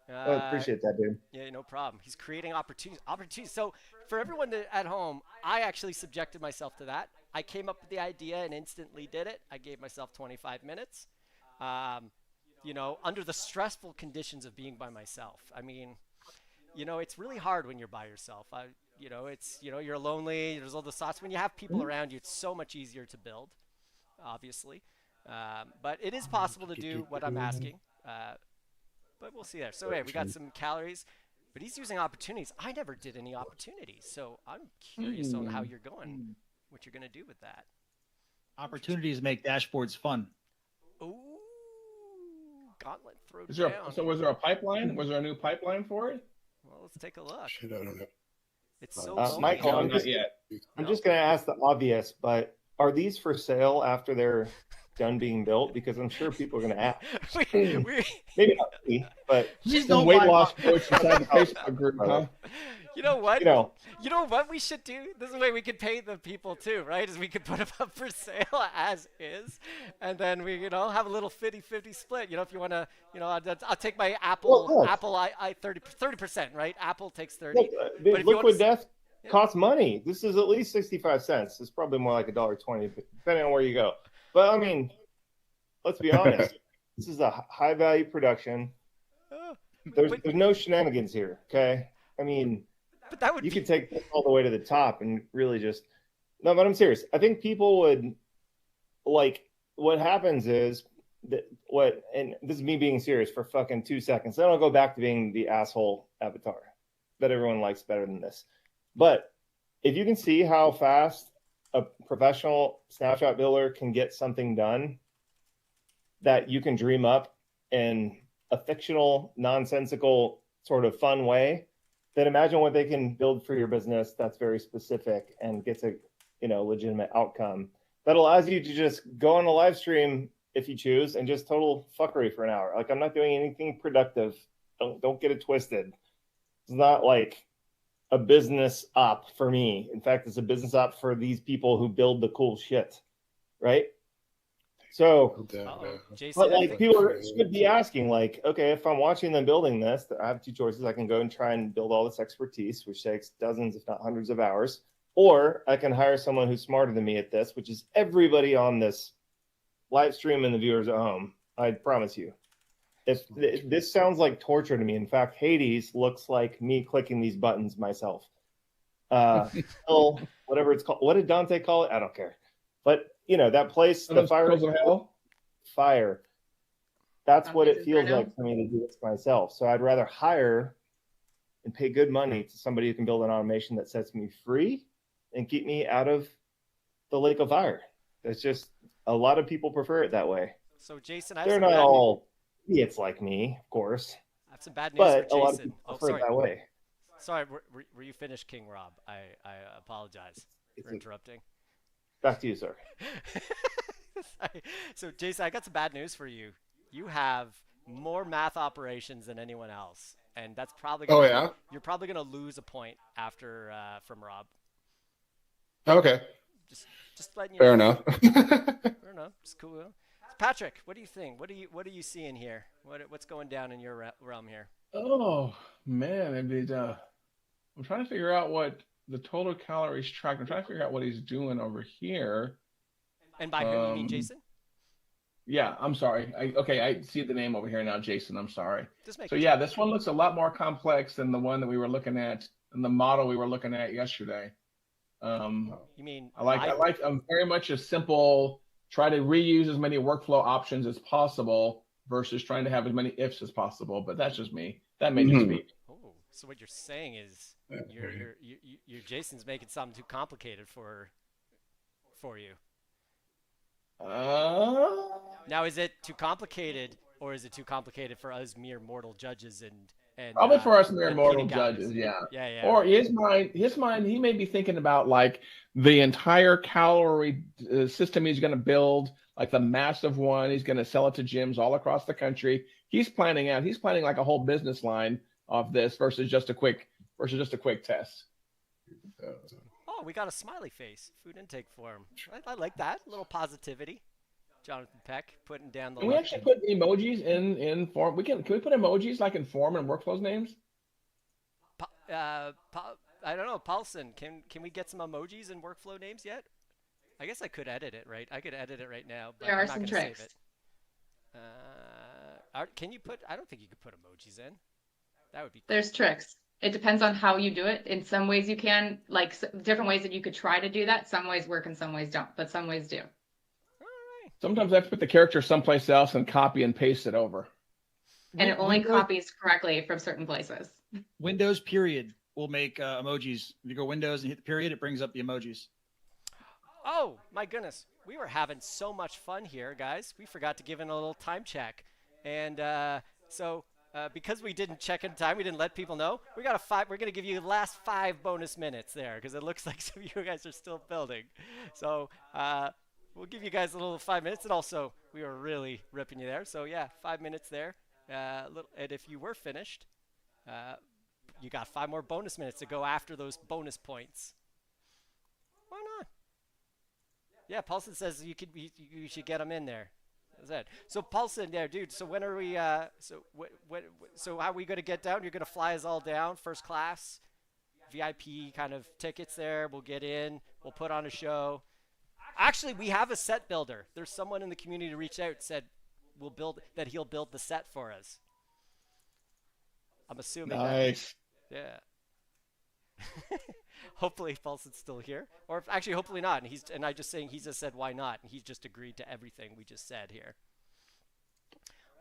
Appreciate that, dude. Yeah, no problem. He's creating opportunities. So for everyone at home, I actually subjected myself to that. I came up with the idea and instantly did it. I gave myself 25 minutes. Under the stressful conditions of being by myself. I mean, it's really hard when you're by yourself. You're lonely. There's all the thoughts. When you have people around you, it's so much easier to build, obviously. But it is possible to do what I'm asking. But we'll see there. So we got some calories, but he's using opportunities. I never did any opportunities, so I'm curious on how you're going, what you're going to do with that. Opportunities make dashboards fun. Ooh, gauntlet throw down. So was there a pipeline? Was there a new pipeline for it? Well, let's take a look. Shit, I don't know. It's so Michael, no, I'm not yet. just going to ask the obvious, but are these for sale after they're done being built? Because I'm sure people are going to ask. Maybe not me, but just the weight loss coach inside the Facebook group, huh? You know what? You know what we should do? This is the way we could pay the people too, right? Is we could put them up for sale as is, and then we, have a little 50-50 split. If you want to, I'll take my Apple. Apple, I 30%, right? Apple takes 30. Look, Liquid Death costs money. This is at least 65 cents. It's probably more like $1.20, depending on where you go. But I mean, let's be honest. This is a high value production. There's no shenanigans here. Okay, I mean. But that would you could take this all the way to the top and really just no, but I'm serious. I think people would what happens is and this is me being serious for fucking 2 seconds. Then I'll go back to being the asshole avatar that everyone likes better than this. But if you can see how fast a professional snapshot builder can get something done that you can dream up in a fictional, nonsensical, sort of fun way, then imagine what they can build for your business that's very specific and gets a legitimate outcome that allows you to just go on a live stream if you choose and just total fuckery for an hour. Like, I'm not doing anything productive. Don't get it twisted. It's not like a business op for me. In fact, it's a business op for these people who build the cool shit, right? So, Jason, but like people should be asking, like, okay, if I'm watching them building this, I have two choices. I can go and try and build all this expertise, which takes dozens, if not hundreds of hours, or I can hire someone who's smarter than me at this, which is everybody on this live stream and the viewers at home. I promise you. This sounds like torture to me. In fact, Hades looks like me clicking these buttons myself. Whatever it's called. What did Dante call it? I don't care. But that place, the fire, fire. That's what it feels like for me to do this myself. So I'd rather hire and pay good money to somebody who can build an automation that sets me free and keep me out of the lake of fire. That's just, a lot of people prefer it that way. So Jason, they're not all idiots like me, of course. I have some bad news but for Jason. A lot of people prefer it that way. Sorry, were you finished, King Rob? I apologize for interrupting. Back to you, sir. So, Jason, I got some bad news for you. You have more math operations than anyone else, and that's probably you're probably gonna lose a point after from Rob. Okay. Just letting you Fair know. enough. Fair enough. Just cool. Patrick, what do you think? What are you seeing here? What's going down in your realm here? Oh man, I'm trying to figure out what the total calories tracked. I'm trying to figure out what he's doing over here. And by whom you mean Jason? Yeah, I'm sorry. I see the name over here now, Jason. I'm sorry. So yeah, this one looks a lot more complex than the one that we were looking at and the model we were looking at yesterday. You mean I'm very much a simple, try to reuse as many workflow options as possible versus trying to have as many ifs as possible. But that's just me. That may just be. Oh, so what you're saying is your Jason's making something too complicated for you. Now, is it too complicated, or is it too complicated for us mere mortal judges and probably for us mere mortal judges, yeah. Or his mind, he may be thinking about like the entire calorie system he's going to build, like the massive one. He's going to sell it to gyms all across the country. He's planning like a whole business line of this versus just a quick test. Oh, we got a smiley face food intake form. I like that. A little positivity. Jonathan Peck putting down the. Can we actually put emojis in form? Can we put emojis like in form and workflows names? I don't know, Paulson. Can we get some emojis and workflow names yet? I guess I could edit it, right? I could edit it right now, but there I'm are not some gonna tricks. Save it. Can you put? I don't think you could put emojis in. That would be. There's tricks. It depends on how you do it. In some ways you can, like different ways that you could try to do that. Some ways work and some ways don't, but some ways do. Sometimes I have to put the character someplace else and copy and paste it over. And it only copies correctly from certain places. Windows period will make emojis. If you go Windows and hit the period, it brings up the emojis. Oh, my goodness. We were having so much fun here, guys. We forgot to give in a little time check. And because we didn't check in time, we didn't let people know. We're going to give you the last 5 bonus minutes there because it looks like some of you guys are still building. So we'll give you guys a little 5 minutes. And also, we were really ripping you there. So, yeah, 5 minutes there. And if you were finished, you got 5 more bonus minutes to go after those bonus points. Why not? Yeah, Paulson says you should get them in there. That's it. So Paulson, there, dude. So when are we? So how are we gonna get down? You're gonna fly us all down, first class, VIP kind of tickets there. We'll get in. We'll put on a show. Actually, we have a set builder. There's someone in the community reached out and said he'll build the set for us. I'm assuming. Nice. Yeah. Hopefully Paulson's still here, or actually hopefully not. And I just saying he just said why not, and he's just agreed to everything we just said here.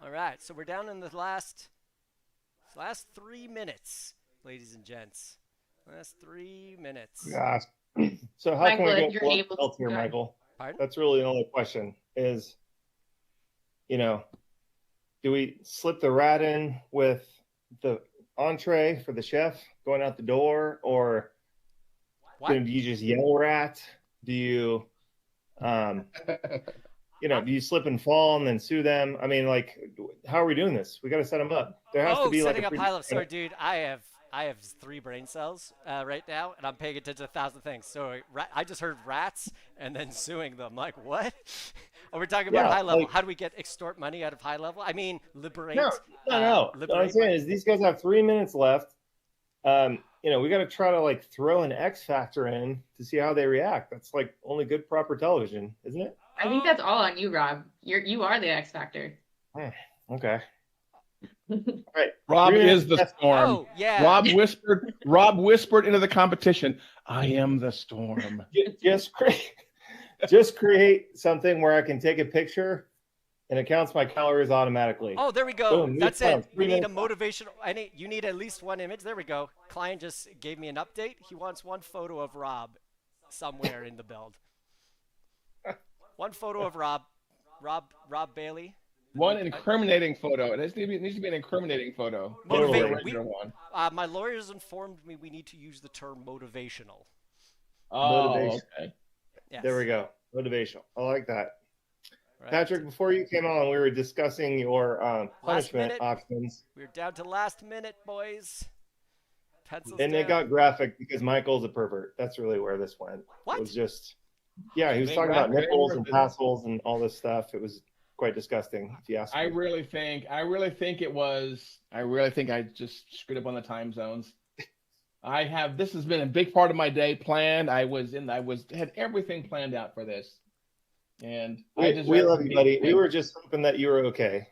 All right, so we're down in the last 3 minutes, ladies and gents. Last 3 minutes. Gosh, So how Michael, can we if get you're more able belts to here, go ahead. Michael? Pardon? That's really the only question is, do we slip the rat in with the entree for the chef going out the door, or What? do you just yell rat? Do you, do you slip and fall and then sue them? I mean, like, how are we doing this? We got to set them up. There has to be setting like up high level. Sorry, dude. I have 3 brain cells right now, and I'm paying attention to 1,000 things. So I just heard rats and then suing them. Like, what? Are we talking about Yeah, high level? like- How do we extort money out of high level? I mean, liberate. No. What I'm liberate saying money. is these guys have 3 minutes left. We got to try to like throw an X factor in to see how they react. That's like only good proper television, isn't it? I think that's all on you, Rob. You are the X factor. Okay. All right. Rob 3 minutes is the left. storm. Oh yeah. Rob whispered into the competition, "I am the storm." Just create something where I can take a picture and it counts my calories automatically. Oh, there we go. Boom, That's new it. We need a minutes. motivational. You need at least 1 image. There we go. Client just gave me an update. He wants 1 photo of Rob somewhere in the build. 1 photo of Rob Bailey. One incriminating photo. It needs to be an incriminating photo. Motivate- Not a regular one. My lawyers informed me we need to use the term motivational. Oh, Motivation. okay. Yes. There we go. Motivational. I like that. Right. Patrick, before you came on, we were discussing your punishment minute. options. We're down to last minute, boys. Pencils And down. it got graphic because Michael's a pervert. That's really where this went. What? It was just, he was Being talking about graphic, nipples and isn't it? tassels and all this stuff. It was quite disgusting, if you ask me. I really think I just screwed up on the time zones. This has been a big part of my day planned. I had everything planned out for this. And we love you, buddy. We were just hoping that you were okay.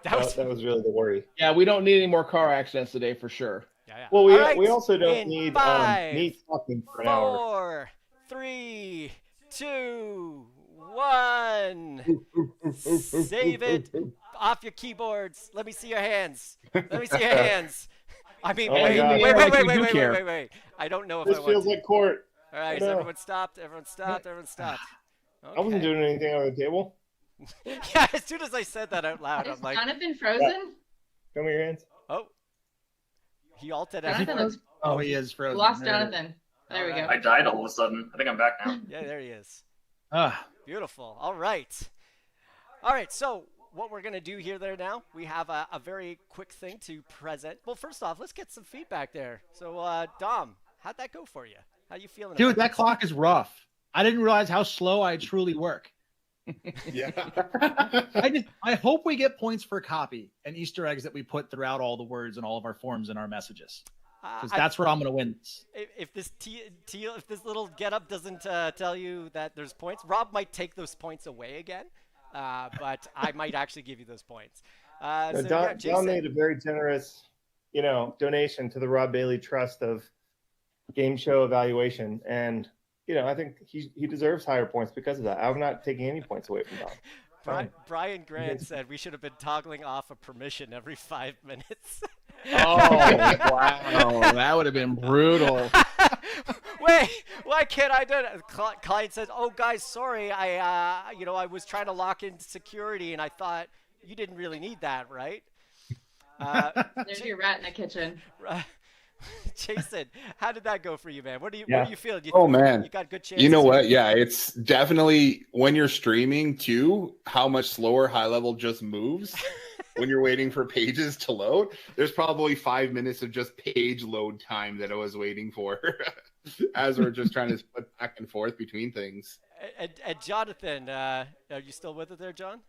That That was really the worry. Yeah, we don't need any more car accidents today for sure. Yeah. Well, All right. we also don't In need 5, me talking for an hour. 4, 3, 2, 1. Save it off your keyboards. Let me see your hands. Let me see your hands. I mean, Oh my wait, God. wait, Yeah, wait, like wait, you wait, do wait, care. wait, wait. I don't know if This I want feels to. like court. All right, I so know. everyone stopped. Everyone stopped. Everyone stopped. I wasn't Okay. doing anything on the table. Yeah, as soon as I said that out loud, Is I'm like, Jonathan frozen? Show me your hands. oh. He alted Jonathan everyone. looks Oh, he is frozen. lost There it is. Jonathan. There we All go. right. I died all of a sudden. I think I'm back now. Yeah, there he is. Ah, Beautiful. All right. All right. So what we're going to do here there now, we have a very quick thing to present. Well, first off, let's get some feedback there. So, Dom, how'd that go for you? How you feeling? dude, about that this? clock is rough. I didn't realize how slow I truly work. Yeah. I hope we get points for copy and Easter eggs that we put throughout all the words and all of our forms and our messages. Because that's where I'm going to win this. If this if this little getup doesn't tell you that there's points, Rob might take those points away again. But I might actually give you those points. Now, So, Don, yeah, Don Jason. made a very generous, donation to the Robb Bailey Trust of Game Show Evaluation, and I think he deserves higher points because of that. I'm not taking any points away from Don. Brian Grant said we should have been toggling off a permission every 5 minutes. Oh, wow. That would have been brutal. Wait, why can't I do it? Client says, "Oh, guys, sorry. I was trying to lock in security, and I thought you didn't really need that, right?" There's your rat in the kitchen. Jason, how did that go for you, man? What do you feel? Oh, man. You got good chances. You know what? Yeah, it's definitely when you're streaming too, how much slower high level just moves when you're waiting for pages to load. There's probably 5 minutes of just page load time that I was waiting for as we're just trying to split back and forth between things. And Jonathan, are you still with it there, John?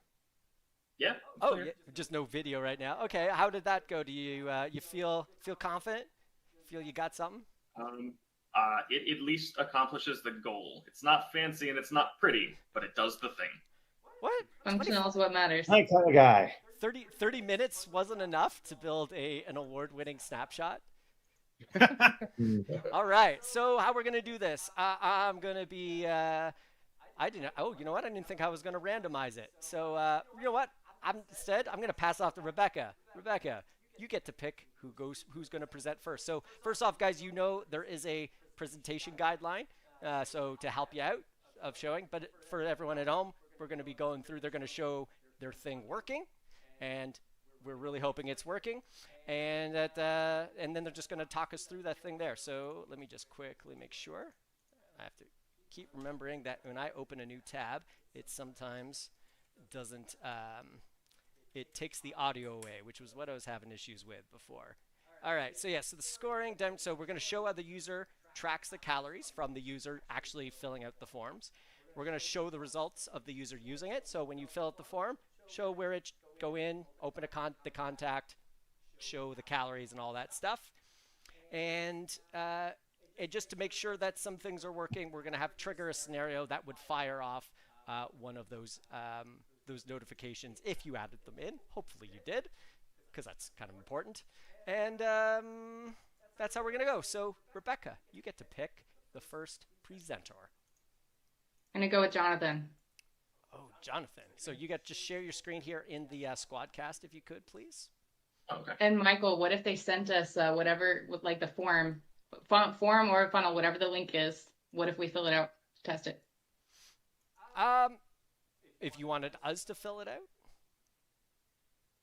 Yeah. Oh, yeah, just no video right now. Okay, how did that go? Do you you feel confident? Feel you got something? It at least accomplishes the goal. It's not fancy and it's not pretty, but it does the thing. What? Functional is what matters. My kind of guy. 30 minutes wasn't enough to build an award-winning snapshot? All right, so how we're going to do this? I'm going to be... I didn't... Oh, you know what? I didn't think I was going to randomize it. So, you know what? Instead, I'm going to pass off to Rebecca. Rebecca, you get to pick who's going to present first. So, first off, guys, there is a presentation guideline So to help you out of showing, but for everyone at home, we're going to be going through. They're going to show their thing working, and we're really hoping it's working. And and then they're just going to talk us through that thing there. So let me just quickly make sure. I have to keep remembering that when I open a new tab, it sometimes doesn't. It takes the audio away, which was what I was having issues with before. All right, so yeah, so the scoring. So we're going to show how the user tracks the calories from the user actually filling out the forms. We're going to show the results of the user using it. So when you fill out the form, show where it go in, open the contact, show the calories and all that stuff. And just to make sure that some things are working, we're going to have trigger a scenario that would fire off one of those notifications if you added them in. Hopefully you did, because that's kind of important. And that's how we're going to go. So, Rebecca, you get to pick the first presenter. I'm going to go with Jonathan. Oh, Jonathan. So you got to just share your screen here in the Squadcast, if you could, please. Okay. And Michael, what if they sent us whatever, with like the form or funnel, whatever the link is? What if we fill it out, test it? If you wanted us to fill it out?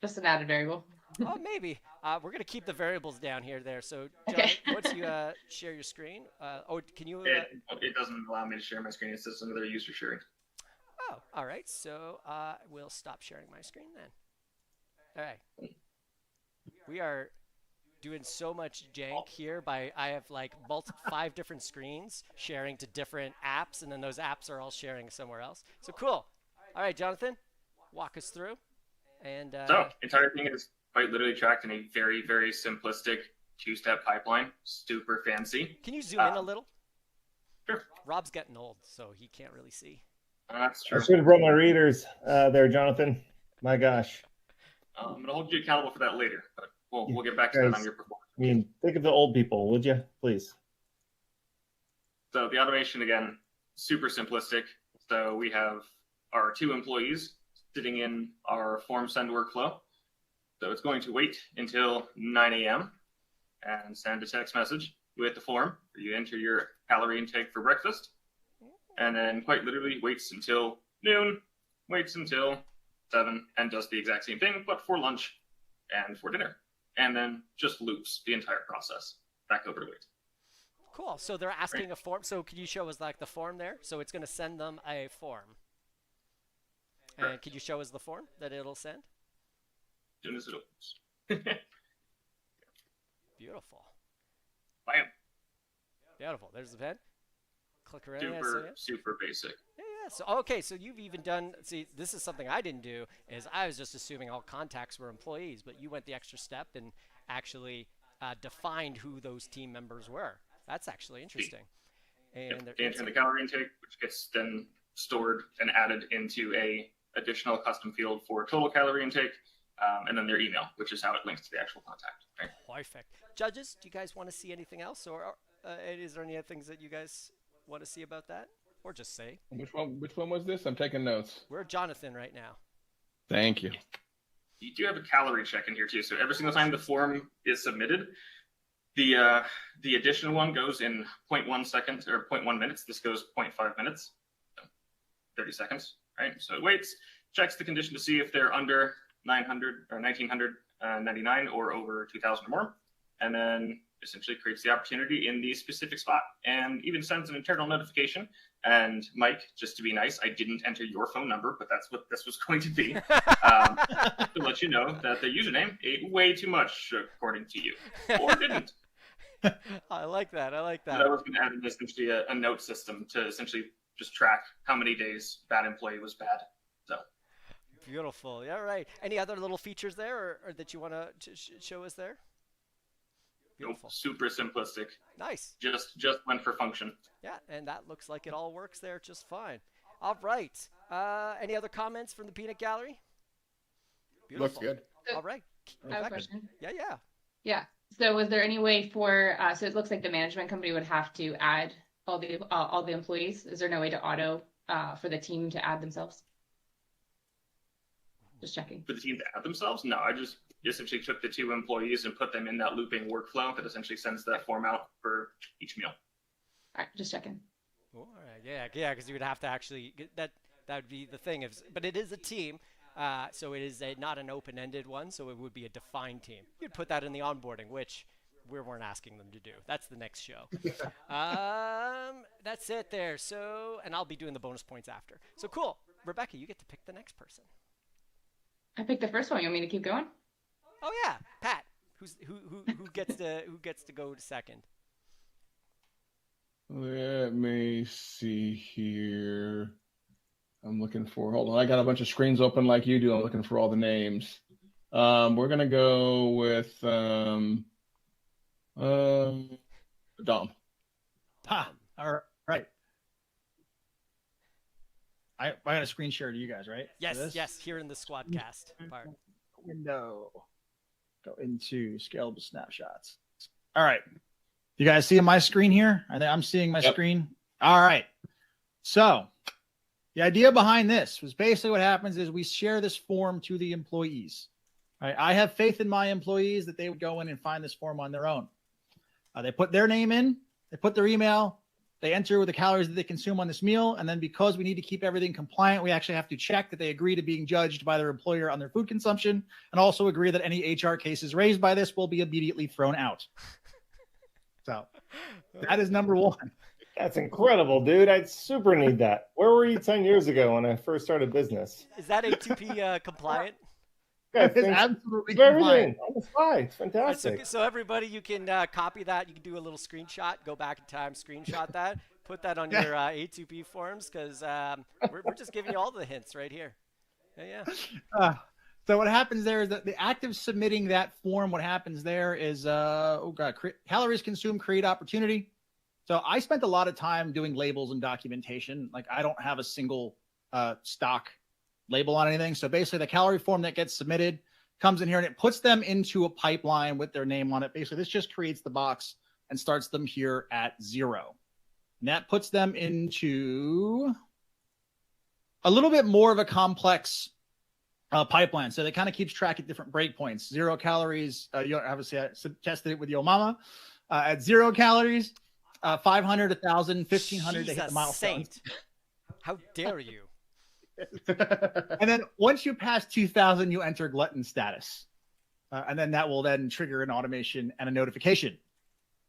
Just an added variable. Oh, maybe. We're going to keep the variables down here there. So, John, Okay. once you share your screen, can you... It doesn't allow me to share my screen. It says another user sharing. Oh, all right. So we'll stop sharing my screen then. All right. We are doing so much jank here. I have like 5 different screens sharing to different apps, and then those apps are all sharing somewhere else. So cool. All right, Jonathan, walk us through. And so entire thing is quite literally tracked in a very, very simplistic 2-step pipeline. Super fancy. Can you zoom in a little? Sure. Rob's getting old, so he can't really see. That's I true. should have brought my readers there, Jonathan. My gosh. I'm going to hold you accountable for that later, but we'll get back to that on your performance. I mean, think of the old people, would you? Please. So the automation, again, super simplistic. So we have our 2 employees sitting in our form send workflow. So it's going to wait until 9 a.m. and send a text message with the form where you enter your calorie intake for breakfast. And then quite literally waits until noon, waits until 7, and does the exact same thing, but for lunch and for dinner. And then just loops the entire process back over to wait. Cool. So they're asking a form. So could you show us like the form there? So it's going to send them a form. And could you show us the form that it'll send? As soon as it opens. Beautiful. Bam. Beautiful. There's the pen. Click around. Super basic. Yeah. So okay. So you've even done. See, this is something I didn't do. Is I was just assuming all contacts were employees, but you went the extra step and actually defined who those team members were. That's actually interesting. And they enter the calorie intake, which gets then stored and added into a additional custom field for total calorie intake, and then their email, which is how it links to the actual contact. Right? Perfect. Judges, do you guys want to see anything else, or is there any other things that you guys want to see about that, or just say? Which one was this? I'm taking notes. We're Jonathan right now. Thank you. You do have a calorie check in here too. So every single time the form is submitted, the additional one goes in 0.1 seconds or 0.1 minutes. This goes 0.5 minutes, so 30 seconds, right? So it waits, checks the condition to see if they're under 900 or 1999 or over 2000 or more, and then essentially creates the opportunity in the specific spot and even sends an internal notification. And Mike, just to be nice, I didn't enter your phone number, but that's what this was going to be, to let you know that the username ate way too much according to you, or didn't. I like that. I like that. So I was going to add in essentially a note system to essentially just track how many days that employee was bad. So beautiful. Yeah, right. Any other little features there, or that you want to show us there? Beautiful. Nope, super simplistic. Nice. Just went for function. Yeah, and that looks like it all works there just fine. All right. Any other comments from the peanut gallery? Beautiful. Looks good. All right. I have a question. Yeah. Yeah. So was there any way for, so it looks like the management company would have to add all the employees. Is there no way to auto for the team to add themselves? Just checking. For the team to add themselves? No, I just essentially took the 2 employees and put them in that looping workflow that essentially sends that form out for each meal. All right, just checking. All right. Yeah, because you would have to actually that would be the thing. But it is a team, so it is not an open-ended one. So it would be a defined team. You'd put that in the onboarding, which we weren't asking them to do. That's the next show. That's it there. So, and I'll be doing the bonus points after. So cool, Rebecca, you get to pick the next person. I picked the first one. You want me to keep going? Oh yeah, Pat. Who gets to go to second? Let me see here. I'm looking for. Hold on, I got a bunch of screens open like you do. I'm looking for all the names. We're gonna go with Dom. Ha! All right. I got a screen share to you guys, right? Yes. Here in the Squadcast part. Window. Go into scalable snapshots. All right. You guys see my screen here? I think I'm seeing my screen. All right. So the idea behind this was basically what happens is we share this form to the employees. Right? I have faith in my employees that they would go in and find this form on their own. They put their name in, they put their email, they enter the calories that they consume on this meal. And then because we need to keep everything compliant, we actually have to check that they agree to being judged by their employer on their food consumption and also agree that any HR cases raised by this will be immediately thrown out. So that is number one. That's incredible, dude. I super need that. Where were you 10 years ago when I first started business? Is that A2P compliant? Yeah, It's absolutely everything compliant. on the fly. It's Right, fantastic. so everybody, you can copy that. You can do a little screenshot, go back in time, screenshot that, put that on your A2P forms because we're just giving you all the hints right here. Yeah. So what happens there is that the act of submitting that form, what happens there is, calories consumed, create opportunity. So I spent a lot of time doing labels and documentation. Like I don't have a single stock label on anything. So basically the calorie form that gets submitted comes in here and it puts them into a pipeline with their name on it. Basically, this just creates the box and starts them here at 0. And that puts them into a little bit more of a complex pipeline. So they kind of keeps track at different breakpoints. 0 calories. You obviously I tested it with Yo Mama at 0 calories, 500, 1,000, 1,500 to hit the milestone. How dare you? And then once you pass 2,000, you enter glutton status. And then that will then trigger an automation and a notification.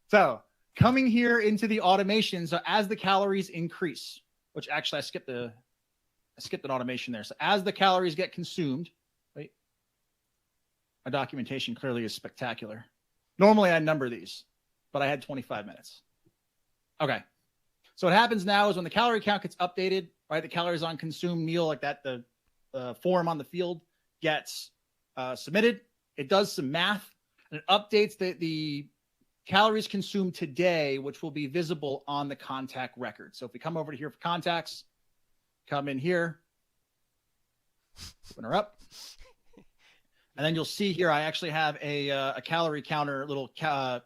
So coming here into the automation. So as the calories increase, which actually I skipped an automation there. So as the calories get consumed, wait, my documentation clearly is spectacular. Normally I number these, but I had 25 minutes. Okay. So what happens now is when the calorie count gets updated, right? The calories on consumed meal like that, the form on the field gets submitted. It does some math and it updates the calories consumed today, which will be visible on the contact record. So if we come over to here for contacts, come in here, open her up. And then you'll see here, I actually have a calorie counter little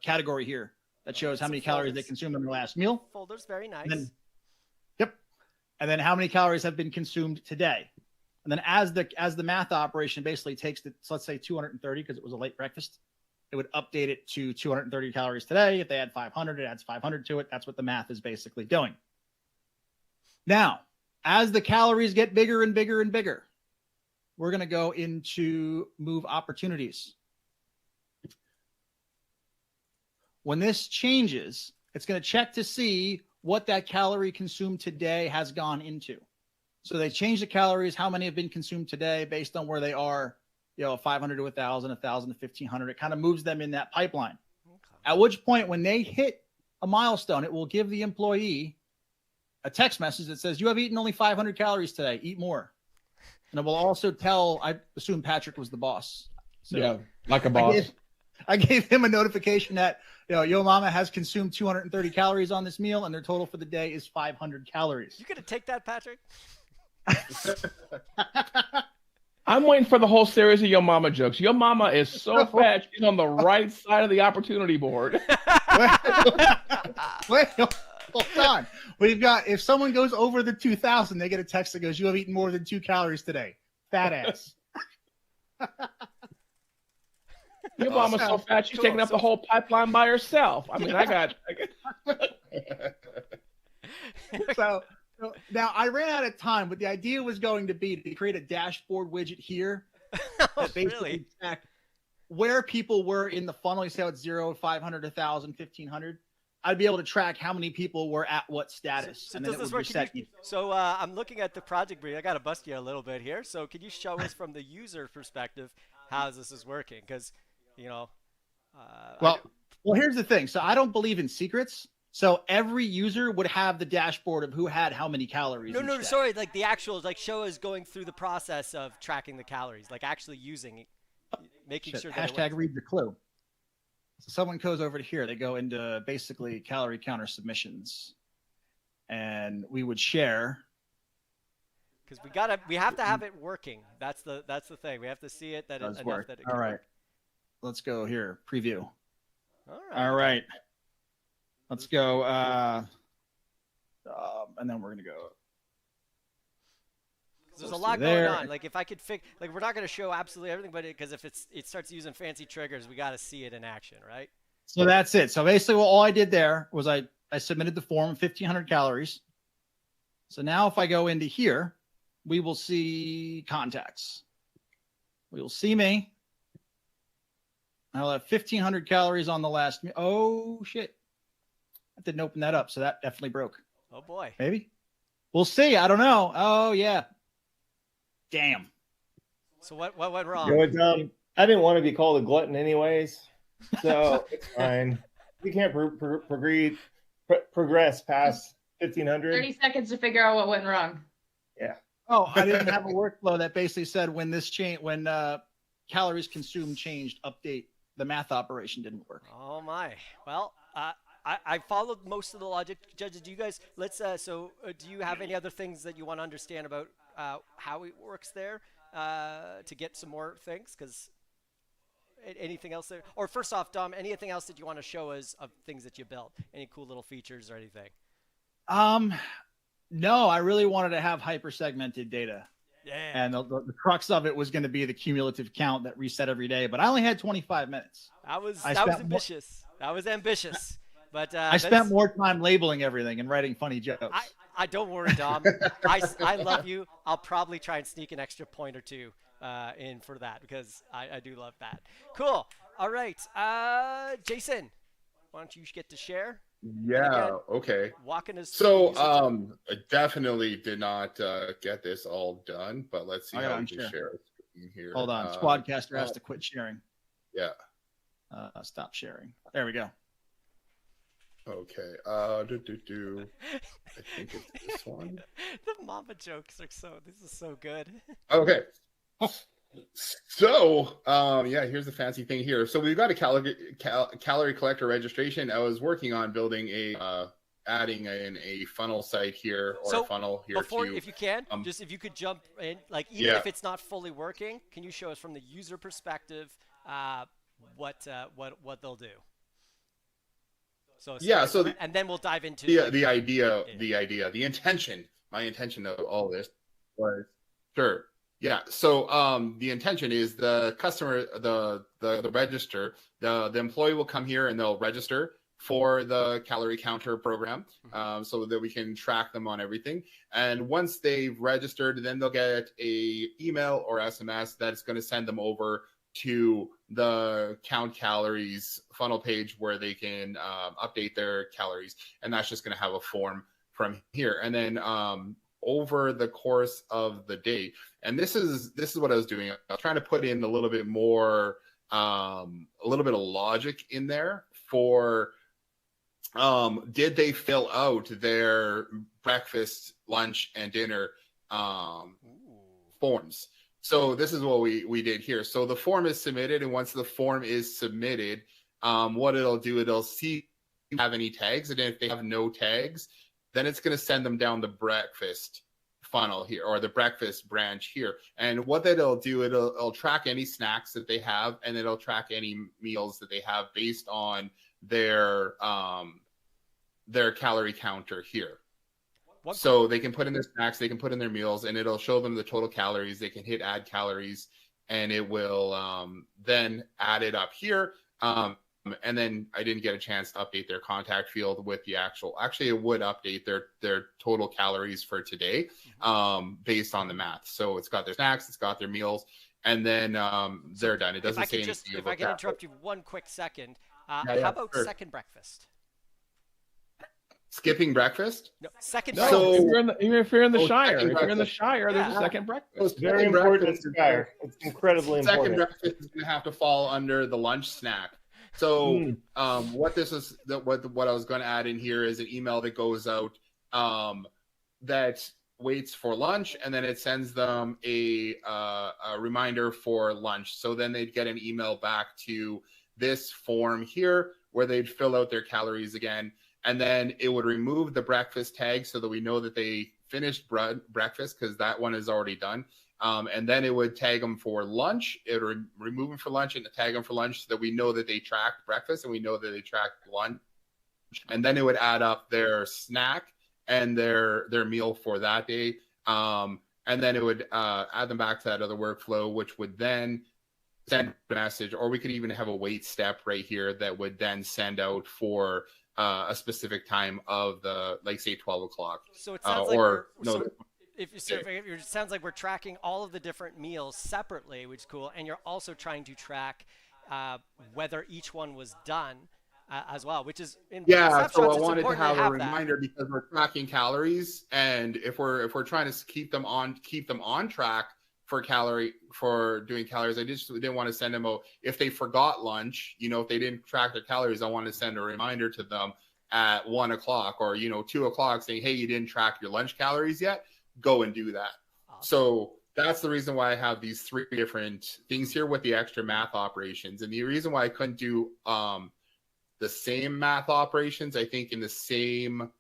category here that shows how many calories they consumed in their last meal. Folders, very nice. And then, and then how many calories have been consumed today. And then as the math operation basically takes the, so let's say 230 because it was a late breakfast, it would update it to 230 calories today. If they had 500, it adds 500 to it. That's what the math is basically doing. Now, as the calories get bigger and bigger and bigger, we're going to go into move opportunities. When this changes, it's going to check to see what that calorie consumed today has gone into. So they change the calories, how many have been consumed today based on where they are, 500 to 1,000, 1,000 to 1,500. It kind of moves them in that pipeline. Okay. At which point, when they hit a milestone, it will give the employee a text message that says, you have eaten only 500 calories today, eat more. And it will also tell, I assume Patrick was the boss. So yeah, like a boss. I gave him a notification that, Yo Mama has consumed 230 calories on this meal and their total for the day is 500 calories. You gonna take that, Patrick? I'm waiting for the whole series of Yo Mama jokes. Yo Mama is so fat, she's on the right side of the opportunity board. Wait, hold on. We've got, if someone goes over the 2,000, they get a text that goes, you have eaten more than 2 calories today. Fat ass. Your mama's so fat, she's taking up the whole pipeline by herself. I mean, I got So now I ran out of time, but the idea was going to be to create a dashboard widget here that basically Really? tracked where people were in the funnel. You say it's 0, 500, 1,000, 1,500. I'd be able to track how many people were at what status. So and then does it this would work? reset each. So I'm looking at the project brief. I got to bust you a little bit here. So can you show us from the user perspective how this is working? Because, you know, Well, here's the thing. So I don't believe in secrets. So every user would have the dashboard of who had how many calories. no, sorry. Like the actual, like show us going through the process of tracking the calories, like actually using, making sure that hashtag read the clue. So someone goes over to here. They go into basically calorie counter submissions, and we would share. Because we have to have it working. That's the thing. We have to see it that Does enough work. that it All can right. work. Let's go here. Preview. All right. Let's go. And then we're gonna go. There's a lot going on. Like if I could like we're not going to show absolutely everything, but because if it starts using fancy triggers, we got to see it in action, right? So that's it. So basically, all I did there was I submitted the form 1,500 calories. So now if I go into here, we will see contacts. We will see me. I'll have 1,500 calories on the last. Oh shit! I didn't open that up, so that definitely broke. Oh boy. Maybe. We'll see. I don't know. Oh yeah. Damn. So what went wrong? You know what, I didn't want to be called a glutton anyways, so it's fine. We can't progress past 1,500. 30 seconds to figure out what went wrong. Yeah. Oh, I didn't have a workflow that basically said when calories consumed changed, update. The math operation didn't work. Oh my. Well, I followed most of the logic. Judges, do you guys do you have any other things that you want to understand about how it works there to get some more things? Because anything else there? Or first off, Dom, anything else that you want to show us of things that you built? Any cool little features or anything? No, I really wanted to have hyper segmented data. Yeah. And the crux of it was going to be the cumulative count that reset every day. But I only had 25 minutes. That was ambitious. That was ambitious. But I spent more time labeling everything and writing funny jokes. I don't worry, Dom. I love you. I'll probably try and sneak an extra point or two in for that because I do love that. Cool. All right. Jason, why don't you get to share? Yeah. Again, okay. Walking us. So I definitely did not get this all done, but let's see how we can share it here. Hold on. Squadcaster has to quit sharing. Yeah. Stop sharing. There we go. Okay. I think it's this one. The mama jokes are this is so good. Okay. So, yeah, here's the fancy thing here. So we've got a calorie collector registration. I was working on building adding in a funnel site here, or a funnel here before, too. if you can, just if you could jump in, like even if it's not fully working, can you show us from the user perspective what they'll do? So yeah, and then we'll dive into the idea, the intention. My intention of all this was sure. Yeah. So the intention is the customer, the register, the employee will come here and they'll register for the calorie counter program, so that we can track them on everything. And once they've registered, then they'll get a email or SMS that's going to send them over to the count calories funnel page where they can update their calories, and that's just going to have a form from here. And then over the course of the day, and this is what I was doing. I was trying to put in a little bit more, a little bit of logic in there for did they fill out their breakfast, lunch, and dinner forms. So this is what we did here. So the form is submitted, and once the form is submitted, what it'll do, it'll see if you have any tags, and if they have no tags, then it's going to send them down the breakfast funnel here, or the breakfast branch here. And what that'll do, it'll track any snacks that they have, and it'll track any meals that they have based on their calorie counter here. So they can put in their snacks, they can put in their meals, and it'll show them the total calories. They can hit add calories, and it will then add it up here. and then I didn't get a chance to update their contact field with the actual. Actually, it would update their total calories for today, based on the math. So it's got their snacks, it's got their meals, and then they're done. It doesn't say anything. If I can interrupt you one quick second, how about sure. second breakfast? Skipping breakfast? No, second No, breakfast. if you're in the Shire, second if you're in the breakfast. Shire, there's a Yeah. second breakfast. It's very important to Shire. It's incredibly Second important. breakfast is going to have to fall under the lunch snack. So what this is, what I was going to add in here is an email that goes out that waits for lunch, and then it sends them a reminder for lunch. So then they'd get an email back to this form here where they'd fill out their calories again. And then it would remove the breakfast tag so that we know that they finished breakfast, because that one is already done. And then it would tag them for lunch. It would remove them for lunch and tag them for lunch so that we know that they tracked breakfast and we know that they tracked lunch. And then it would add up their snack and their meal for that day. And then it would add them back to that other workflow, which would then send a message, or we could even have a wait step right here that would then send out for a specific time of the, like, say 12 o'clock. So it sounds it sounds like we're tracking all of the different meals separately, which is cool, and you're also trying to track whether each one was done as well, which is in Snapshots, so I it's wanted to important have a that. reminder, because we're tracking calories, and if we're trying to keep them on track for doing calories, I just didn't want to send them if they forgot lunch, if they didn't track their calories, I wanted to send a reminder to them at 1 o'clock or 2 o'clock saying, hey, you didn't track your lunch calories yet, go and do that. Awesome. So that's the reason why I have these 3 different things here with the extra math operations. And the reason why I couldn't do the same math operations, I think, in the same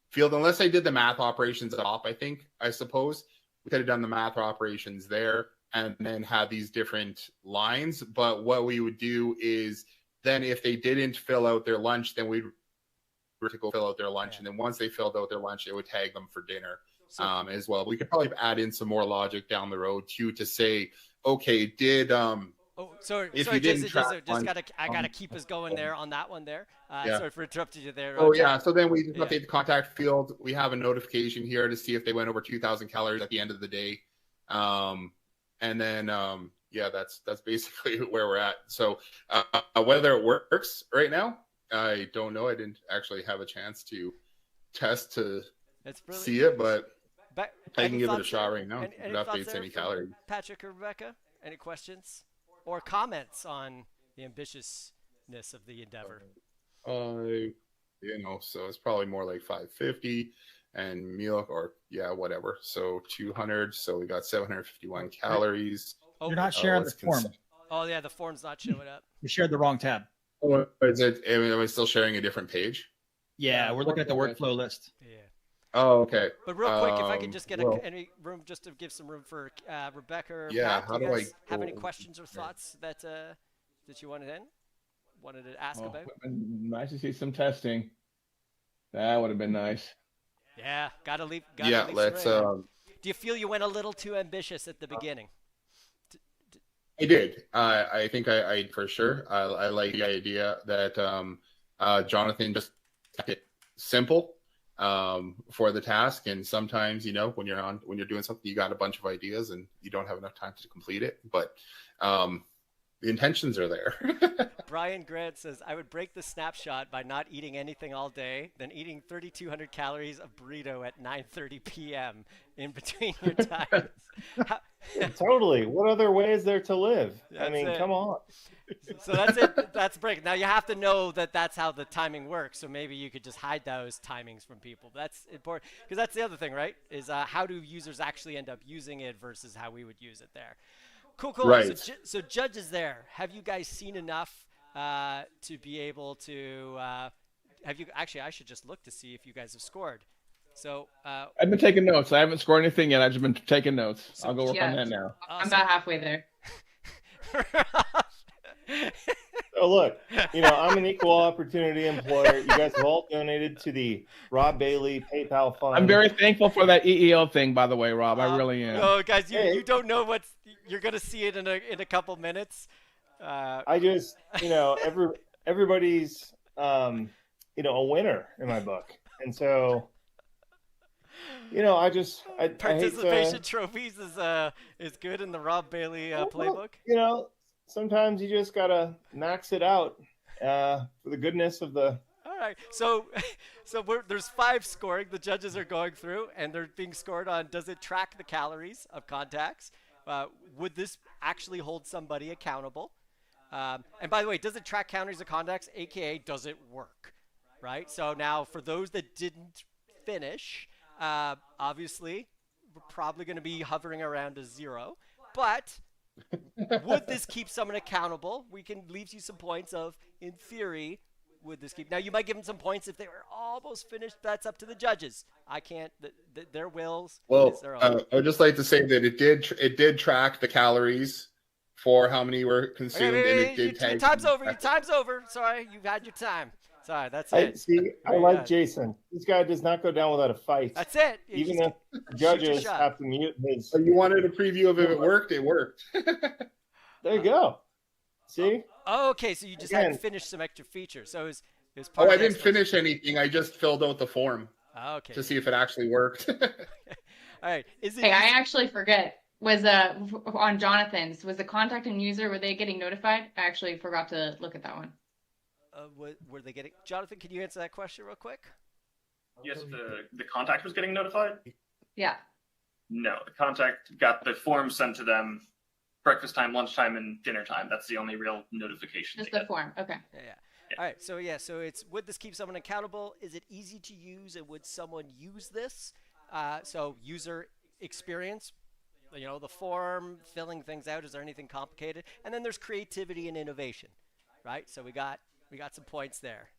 field, unless I did the math operations up, I suppose we could have done the math operations there and then had these different lines. But what we would do is then if they didn't fill out their lunch, then we'd to go fill out their lunch. And then once they filled out their lunch, it would tag them for dinner as well. We could probably add in some more logic down the road too, to say, okay, did sorry, Jason, I gotta keep us going there on that one there. Sorry for interrupting you there. So then we just update the contact field. We have a notification here to see if they went over 2,000 calories at the end of the day. And then that's basically where we're at. So whether it works right now, I don't know. I didn't actually have a chance to test to see it, but I can give it a shot right now. It updates any calories. Patrick or Rebecca, any questions or comments on the ambitiousness of the endeavor? So it's probably more like 550 and meal or whatever. So 200. So we got 751 calories. You're not sharing the form. Oh yeah, the form's not showing up. You shared the wrong tab. Or is it? Am I still sharing a different page? Yeah, we're looking at the workflow list. Yeah. Oh, okay. But real quick, if I could just get any room, just to give some room for Rebecca or Pat, how do I have any questions or thoughts that you wanted to ask about? It would have been nice to see some testing. That would have been nice. Yeah, gotta leave. Let's. Do you feel you went a little too ambitious at the beginning? I did. I think I for sure. I like the idea that Jonathan just kept it simple for the task. And sometimes, when you're doing something, you got a bunch of ideas and you don't have enough time to complete it. But the intentions are there. Brian Grant says, I would break the snapshot by not eating anything all day, then eating 3,200 calories of burrito at 9:30 p.m. in between your times. Totally. What other way is there to live? That's come on. So that's it. That's break. Now you have to know that that's how the timing works. So maybe you could just hide those timings from people. That's important because that's the other thing, right? Is how do users actually end up using it versus how we would use it there. Cool. Right. So judges there, have you guys seen enough to be able to have you actually? I should just look to see if you guys have scored. So I've been taking notes. I haven't scored anything yet. I've just been taking notes. I'll go work on that now. I'm about halfway there. So look, I'm an equal opportunity employer. You guys have all donated to the Robb Bailey PayPal fund. I'm very thankful for that EEO thing, by the way, Rob. I really am. No, guys, you don't know you're gonna see it in a couple minutes. I just, everybody's a winner in my book, and so I hate participation trophies is good in the Robb Bailey playbook. Sometimes you just gotta max it out for the goodness of the. All right, so there's 5 scoring. The judges are going through, and they're being scored on. Does it track the calories of contacts? Would this actually hold somebody accountable? And by the way, does it track calories of contacts? AKA, does it work? Right. So now, for those that didn't finish, obviously, we're probably going to be hovering around a 0. But would this keep someone accountable? We can leave you some points of, in theory, would this keep? Now, you might give them some points if they were almost finished. That's up to the judges. I can't. Their wills. Well, their own. I would just like to say that it did track the calories for how many were consumed, and it did tag. Your time's over. Your time's over. Sorry, you've had your time. Sorry, that's it. I like Jason. This guy does not go down without a fight. That's it. Even if judges have to mute his. So you wanted a preview of if it worked. It worked. There you go. See? Oh, okay, so you just had to finish some extra features. So it was part. Oh, I didn't finish anything. I just filled out the form. Okay. To see if it actually worked. All right. Hey, I actually forget. Was on Jonathan's, was the contact and user, were they getting notified? I actually forgot to look at that one. Were they getting? Jonathan, can you answer that question real quick? Yes, the contact was getting notified. Yeah. No, the contact got the form sent to them breakfast time, lunchtime, and dinner time. That's the only real notification. Just the form. Okay. Yeah. All right. So it's, would this keep someone accountable? Is it easy to use, and would someone use this? So user experience, the form, filling things out. Is there anything complicated? And then there's creativity and innovation, right? So we got some points there.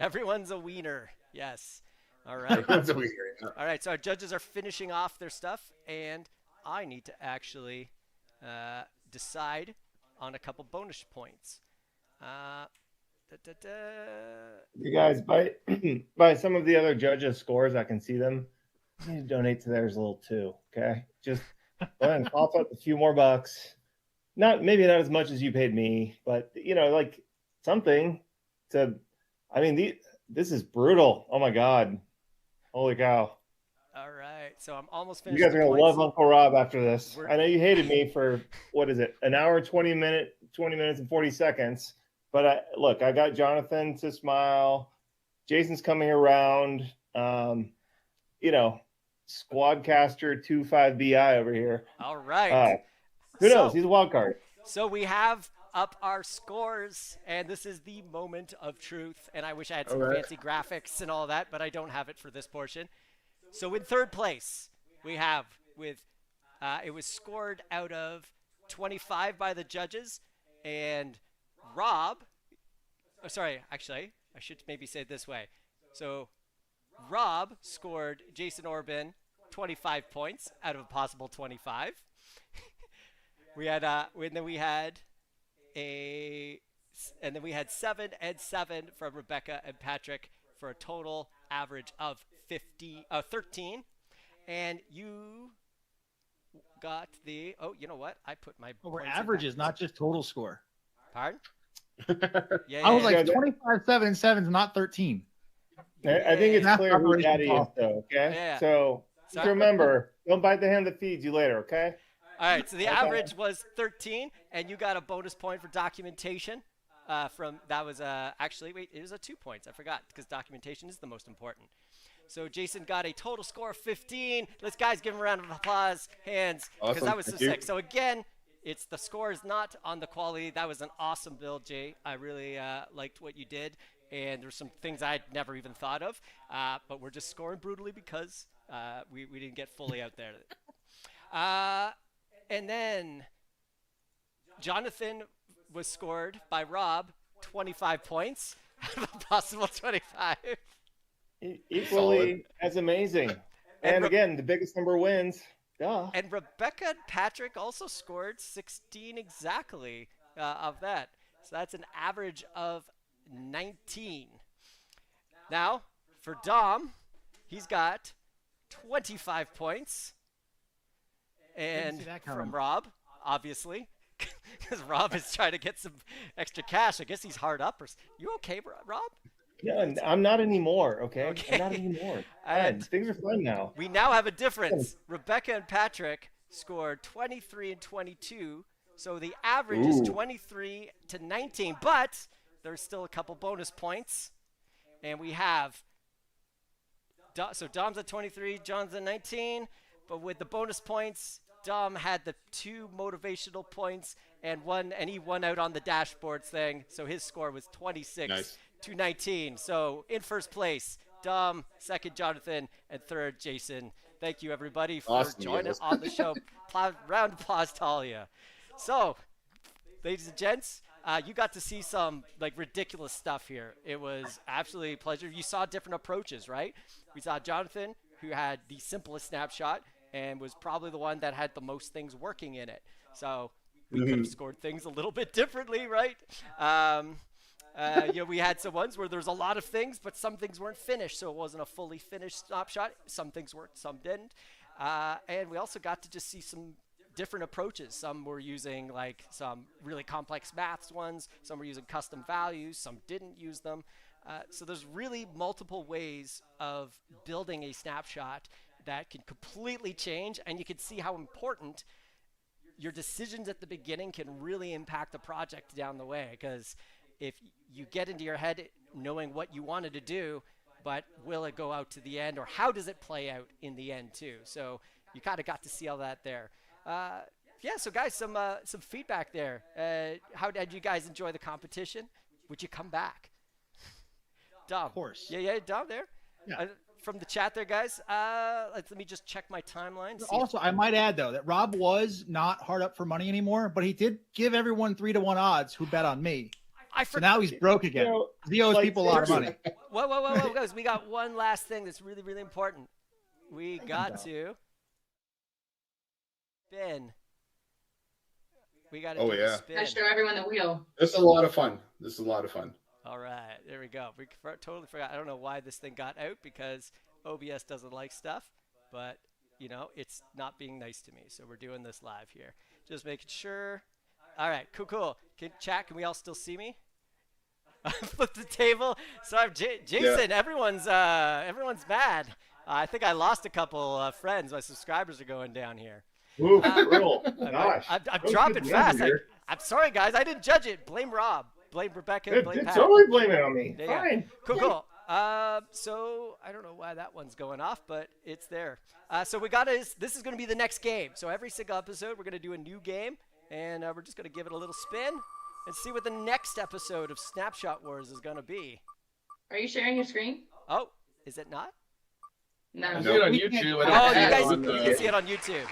Everyone's a wiener. Yes. All right. Everyone's a wiener. Yeah. All right. So our judges are finishing off their stuff, and I need to actually decide on a couple bonus points. You guys, by some of the other judges' scores, I can see them. You need to donate to theirs a little too. Okay, just go ahead and cough up a few more bucks. Maybe not as much as you paid me, but like something to. I mean, this is brutal. Oh my God, holy cow! All right, so I'm almost finished. You guys are gonna love Uncle Rob after this. I know you hated me for what is it? An hour, 20 minutes and 40 seconds. But I got Jonathan to smile. Jason's coming around. Squadcaster 25BI over here. All right. Who knows? He's a wild card. So we have up our scores, and this is the moment of truth. And I wish I had some fancy graphics and all that, but I don't have it for this portion. So in third place, we have it was scored out of 25 by the judges, and Rob, actually, I should maybe say it this way. So Rob scored Jason Orban 25 points out of a possible 25. we had 7 and 7 from Rebecca and Patrick for a total average of 13. And you got you know what? I put my we're averages, not just total score. Pardon? I was like 25, 7, and 7 is not 13. I think it's clear who Daddy is, though. Okay. Yeah. So just remember, don't bite the hand that feeds you later. Okay. All right. So the average was 13, and you got a bonus point for documentation. It was 2 points. I forgot because documentation is the most important. So Jason got a total score of 15. Let's guys give him a round of applause, hands, because that was so sick. So again, the score is not on the quality. That was an awesome build, Jay. I really liked what you did, and there's some things I'd never even thought of. But we're just scoring brutally because we didn't get fully out there. And then Jonathan was scored by Rob 25 points out of a possible 25. Equally as amazing. And again, the biggest number wins. Duh. And Rebecca and Patrick also scored 16 exactly of that. So that's an average of 19. Now, for Dom, he's got 25 points. And from Rob, obviously. because Rob is trying to get some extra cash. I guess he's hard up. You okay, Rob? Yeah, I'm not anymore. Okay, Okay. I'm not anymore. And Things are fun now. we now have a difference. Rebecca and Patrick scored 23 and 22, so the average is 23 to 19. But there's still a couple bonus points, and we have. So Dom's at 23, John's at 19, but with the bonus points, Dom had the 2 motivational points and he won out on the dashboards thing. So his score was 26 to 19. So in first place, Dom, second Jonathan, and third Jason. Thank you everybody for joining us on the show. Round of applause to all of you. So, ladies and gents, you got to see some like ridiculous stuff here. It was absolutely a pleasure. You saw different approaches, right? We saw Jonathan, who had the simplest snapshot and was probably the one that had the most things working in it. So we could have scored things a little bit differently, right? We had some ones where there's a lot of things, but some things weren't finished, so it wasn't a fully finished snapshot. Some things worked, some didn't. And we also got to just see some different approaches. Some were using like some really complex maths ones, some were using custom values, some didn't use them. So there's really multiple ways of building a snapshot that can completely change, and you can see how important your decisions at the beginning can really impact the project down the way. Because if you get into your head knowing what you wanted to do, but will it go out to the end, or how does it play out in the end too? So you kind of got to see all that there. So guys, some feedback there. How did you guys enjoy the competition? Would you come back? Dom. Of course. Yeah, Dom there. Yeah. From the chat there, guys. Let me just check my timeline. Also, I might add though that Rob was not hard up for money anymore, but he did give everyone 3-1 odds who bet on me. So now he's broke again. He owes people a lot of money. Whoa, guys! We got one last thing that's really, really important. We got to spin. We got to spin. I show everyone the wheel. This is a lot of fun. All right, there we go. We totally forgot. I don't know why this thing got out, because OBS doesn't like stuff, but it's not being nice to me. So we're doing this live here. Just making sure. All right, cool. Can we all still see me? Flip the table. Sorry, Jason. Yeah. Everyone's mad. I think I lost a couple friends. My subscribers are going down here. Ooh, brutal. Gosh. I'm dropping fast. I'm sorry, guys. I didn't judge it. Blame Rob. Blame Rebecca. Blame Pat. Totally blame it on me. Fine. Cool. So I don't know why that one's going off, but it's there. So this is going to be the next game. So every single episode, we're going to do a new game, and we're just going to give it a little spin and see what the next episode of Snapshot Wars is going to be. Are you sharing your screen? Oh, is it not? No. I see it on YouTube. You can see it on YouTube.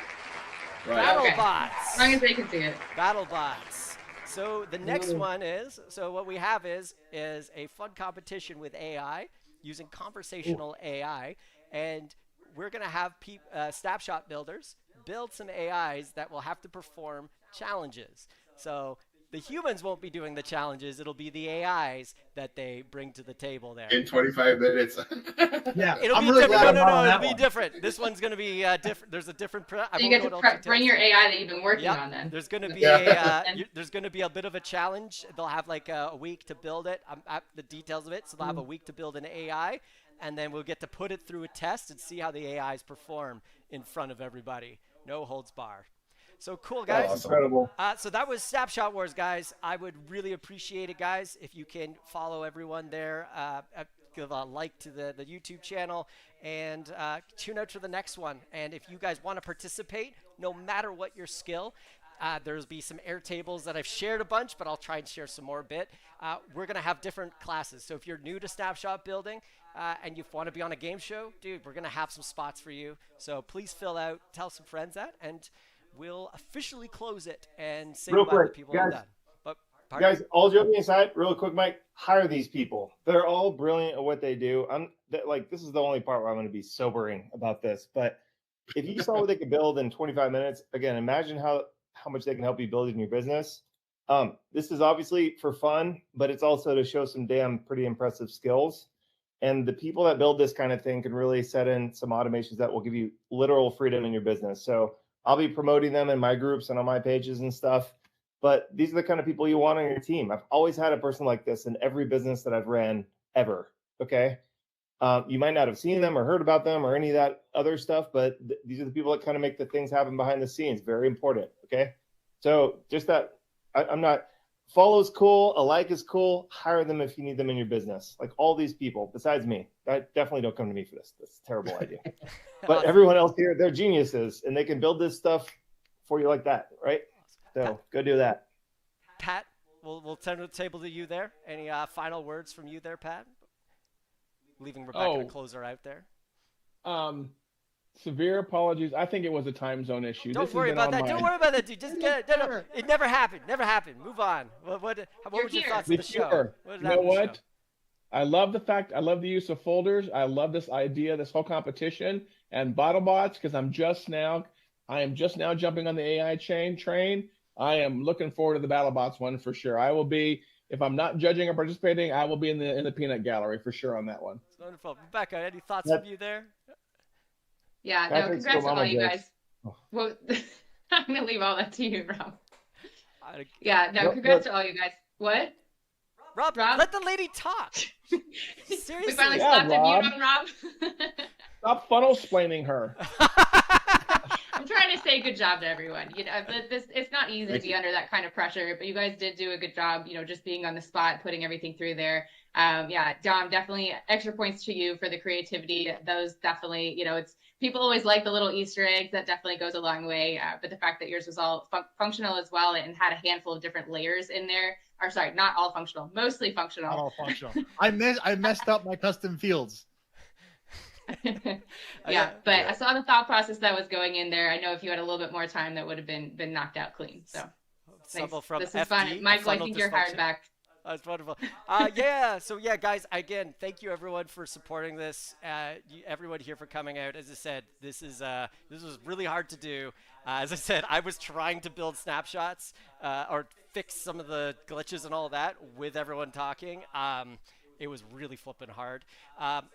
Right. BattleBots. As long as they can see it. BattleBots. So the next one is, what we have is a fun competition with AI, using conversational AI, and we're going to have snapshot builders build some AIs that will have to perform challenges. So the humans won't be doing the challenges. It'll be the AIs that they bring to the table there. In 25 minutes. Yeah, It'll be really different. No, it'll be different. This one's going to be different. There's a different. So you get to bring your AI that you've been working on then. There's going to be there's going to be a bit of a challenge. They'll have like a week to build it. The details of it. So they'll have a week to build an AI, and then we'll get to put it through a test and see how the AIs perform in front of everybody. No holds barred. So cool, guys. That's incredible. So that was Snapshot Wars, guys. I would really appreciate it, guys, if you can follow everyone there. Give a like to the YouTube channel, and tune out to the next one. And if you guys want to participate, no matter what your skill, there'll be some air tables that I've shared a bunch, but I'll try and share some more a bit. We're going to have different classes. So if you're new to Snapshot building and you want to be on a game show, dude, we're going to have some spots for you. So please fill out, tell some friends that, and we'll officially close it and say Real goodbye quick, to people. guys. Done. But pardon? Guys, all joking aside, real quick, Mike, hire these people. They're all brilliant at what they do. This is the only part where I'm going to be sobering about this. But if you saw what they could build in 25 minutes, again, imagine how much they can help you build in your business. This is obviously for fun, but it's also to show some pretty impressive skills. And the people that build this kind of thing can really set in some automations that will give you literal freedom in your business. So I'll be promoting them in my groups and on my pages and stuff. but these are the kind of people you want on your team. I've always had a person like this in every business that I've ran ever. Okay. You might not have seen them or heard about them or any of that other stuff, but these are the people that kind of make the things happen behind the scenes. Very important. Okay. So just that I'm not, follow is cool. A like is cool. Hire them if you need them in your business. Like all these people besides me, definitely don't come to me for this. That's a terrible idea. But everyone else here, they're geniuses and they can build this stuff for you like that. Right. So go do that. Pat, we'll turn the table to you there. Any final words from you there, Pat? Leaving Rebecca to close her out there. Severe apologies. I think it was a time zone issue. Don't worry about that. Don't worry about that, dude. Just get it. No. It never happened. Never happened. Move on. What was your thoughts on the show? You know what? I love the use of folders. I love this idea, this whole competition and BottleBots, because I am just now jumping on the AI train. I am looking forward to the BattleBots one for sure. I will be, if I'm not judging or participating, I will be in the peanut gallery for sure on that one. It's wonderful. Rebecca, any thoughts from you there? Yeah, no, congrats to all you guys. Well, I'm going to leave all that to you, Rob. Yeah, no, congrats to all you guys. What? Rob, let the lady talk. Seriously. We finally slapped a mute on Rob. Stop funnel-splaining her. I'm trying to say good job to everyone. You know, it's not easy to be under that kind of pressure, but you guys did do a good job, you know, just being on the spot, putting everything through there. Yeah, Dom, definitely extra points to you for the creativity. Those definitely, you know, it's people always like the little Easter eggs. That definitely goes a long way. But the fact that yours was all functional as well and had a handful of different layers in there. Or sorry, not all functional, mostly functional. Not all functional. I messed up my custom fields. Yeah, but I saw the thought process that was going in there. I know if you had a little bit more time, that would have been knocked out clean. So from this is fun. Michael, I think you're hired back. That's wonderful. Yeah. So yeah, guys, again, thank you everyone for supporting this. Everyone here for coming out. As I said, this was really hard to do. As I said, I was trying to build snapshots or fix some of the glitches and all that with everyone talking. It was really flipping hard.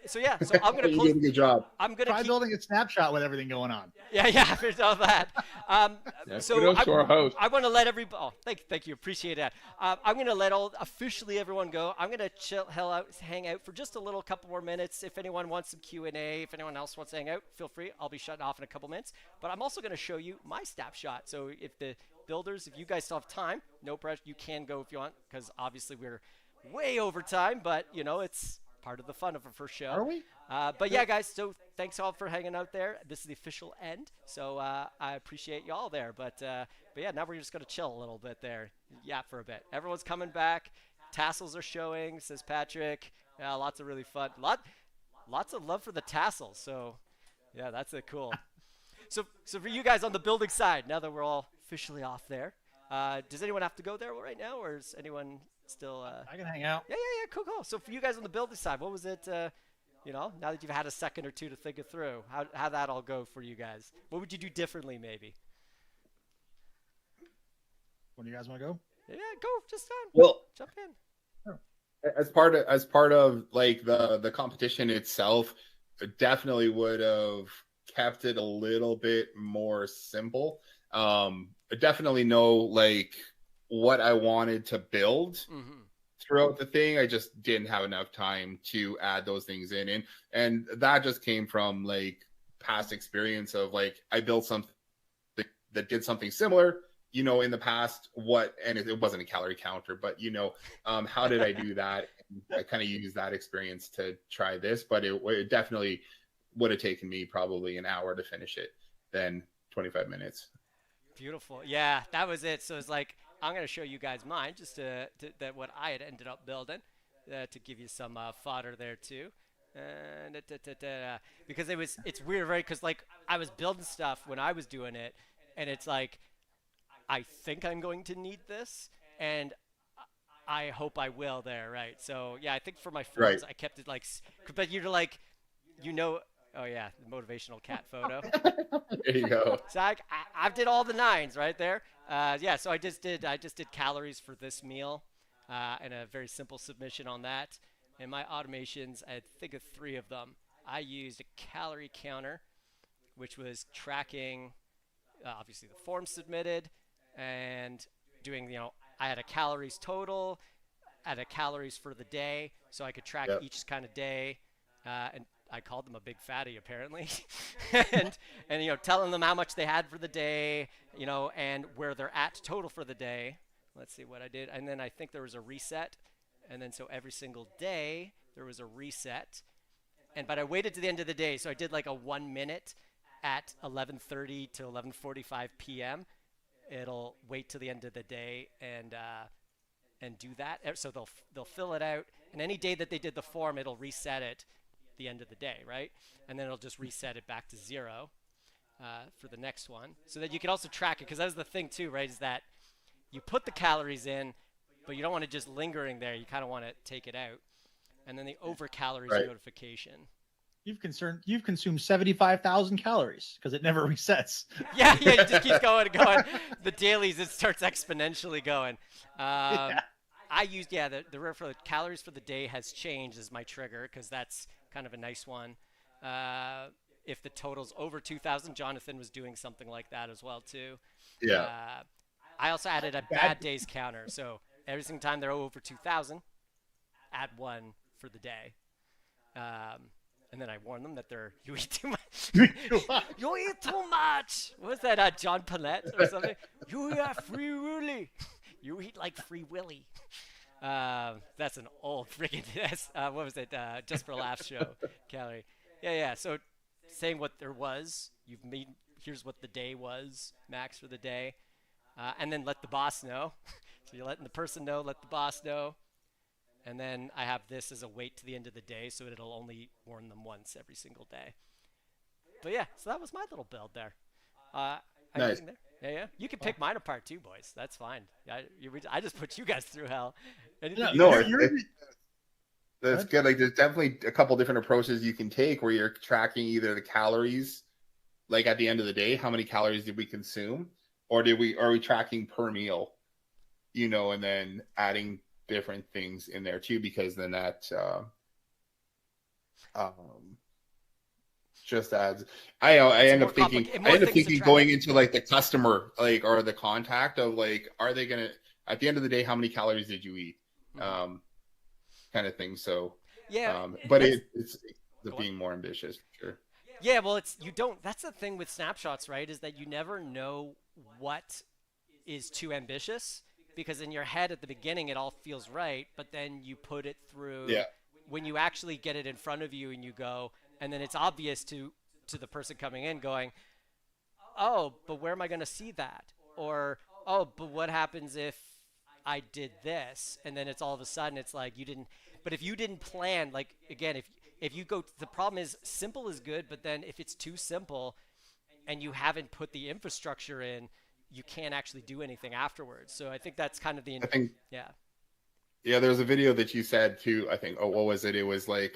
So I'm gonna close. You did a good job. I'm gonna try building a snapshot with everything going on. Yeah, there's all that. So I want to let everybody. Oh, thank you, appreciate that. I'm gonna let officially everyone go. I'm gonna hang out for just a little couple more minutes. If anyone wants some Q&A, if anyone else wants to hang out, feel free. I'll be shutting off in a couple minutes. But I'm also gonna show you my snapshot. So if the builders, if you guys still have time, no pressure, you can go if you want, because obviously we're way over time, but you know, it's part of the fun of a first show. Are we? But yeah, guys, so thanks all for hanging out there. This is the official end, so I appreciate y'all there. But yeah, now we're just gonna chill a little bit there, for a bit. Everyone's coming back. Tassels are showing, says Patrick. Lots of really fun. Lots of love for the tassels. So yeah, that's cool. So for you guys on the building side, now that we're all officially off there, does anyone have to go there right now, or is anyone still I can hang out? Yeah, cool. So for you guys on the building side, what was it, you know, now that you've had a second or two to think it through, how'd that all go for you guys? What would you do differently, maybe? When do you guys want to go? Yeah, go, just jump in. As part of like the competition itself, definitely would have kept it a little bit more simple. I definitely know like what I wanted to build throughout the thing. I just didn't have enough time to add those things in. And that just came from like past experience of like, I built something that did something similar, you know, in the past, and it wasn't a calorie counter, but you know, how did I do that? And I kind of used that experience to try this, but it definitely would have taken me probably an hour to finish it than 25 minutes. Beautiful. Yeah, that was it. So it's like, I'm going to show you guys mine, just that what I had ended up building, to give you some fodder there too. Because it's weird, right? Because like I was building stuff when I was doing it, and it's like, I think I'm going to need this, and I hope I will there, right? So yeah, I think for my friends, I kept it like, but you're like, you know. Oh yeah, the motivational cat photo. There you go. So I did all the 9s right there. Yeah, so I just did calories for this meal, and a very simple submission on that. And my automations, I think of 3 of them. I used a calorie counter, which was tracking obviously the form submitted and doing, I had a calories total, I had a calories for the day, so I could track Yep. each kind of day, and I called them a big fatty apparently, and telling them how much they had for the day, and where they're at total for the day. Let's see what I did, and then I think there was a reset, and then so every single day there was a reset, but I waited to the end of the day, so I did like a 1 minute at 11:30 to 11:45 p.m. It'll wait to the end of the day and do that. So they'll fill it out, and any day that they did the form, it'll reset it the end of the day, right? And then it'll just reset it back to 0 for the next one, so that you can also track it. Because that's the thing too, right? Is that you put the calories in, but you don't want to just lingering there. You kind of want to take it out, and then the over calories notification. You've consumed 75,000 calories because it never resets. Yeah, it just keeps going and going. The dailies, it starts exponentially going. I used, the calories for the day has changed as my trigger, because that's kind of a nice one. If the total's over 2,000, Jonathan was doing something like that as well too. Yeah. I also added a bad days counter, so every single time they're over 2,000, add 1 for the day. And then I warn them that you eat too much. You eat too much. What was that, John Panette or something? You eat Free Willy. You eat like Free Willy. That's an old friggin' what was it? Just for Laughs show calorie. Yeah. So saying what there was, here's what the day was, max for the day, and then let the boss know. So you're letting the person know, let the boss know. And then I have this as a wait to the end of the day, so it'll only warn them once every single day. But yeah, so that was my little build there. Nice. Yeah. You can pick mine apart too, boys. That's fine. I just put you guys through hell. No, that's good. Like, there's definitely a couple different approaches you can take where you're tracking either the calories, like at the end of the day, how many calories did we consume, or are we tracking per meal, and then adding different things in there too, because then that just adds. I end up thinking going into like the customer, like, or the contact of like, are they gonna, at the end of the day, how many calories did you eat, kind of thing. So but it's being more ambitious, sure. Yeah, well, that's the thing with snapshots, right? Is that you never know what is too ambitious. Because in your head at the beginning, it all feels right, but then you put it through. Yeah. When you actually get it in front of you and you go, and then it's obvious to the person coming in going, oh, but where am I going to see that? Or, oh, but what happens if I did this? And then it's all of a sudden, it's like you didn't. But if you didn't plan, like, again, if you go, the problem is simple is good, but then if it's too simple and you haven't put the infrastructure in, you can't actually do anything afterwards. So I think that's kind of Yeah, there's a video that you said too, I think. Oh, what was it? It was like,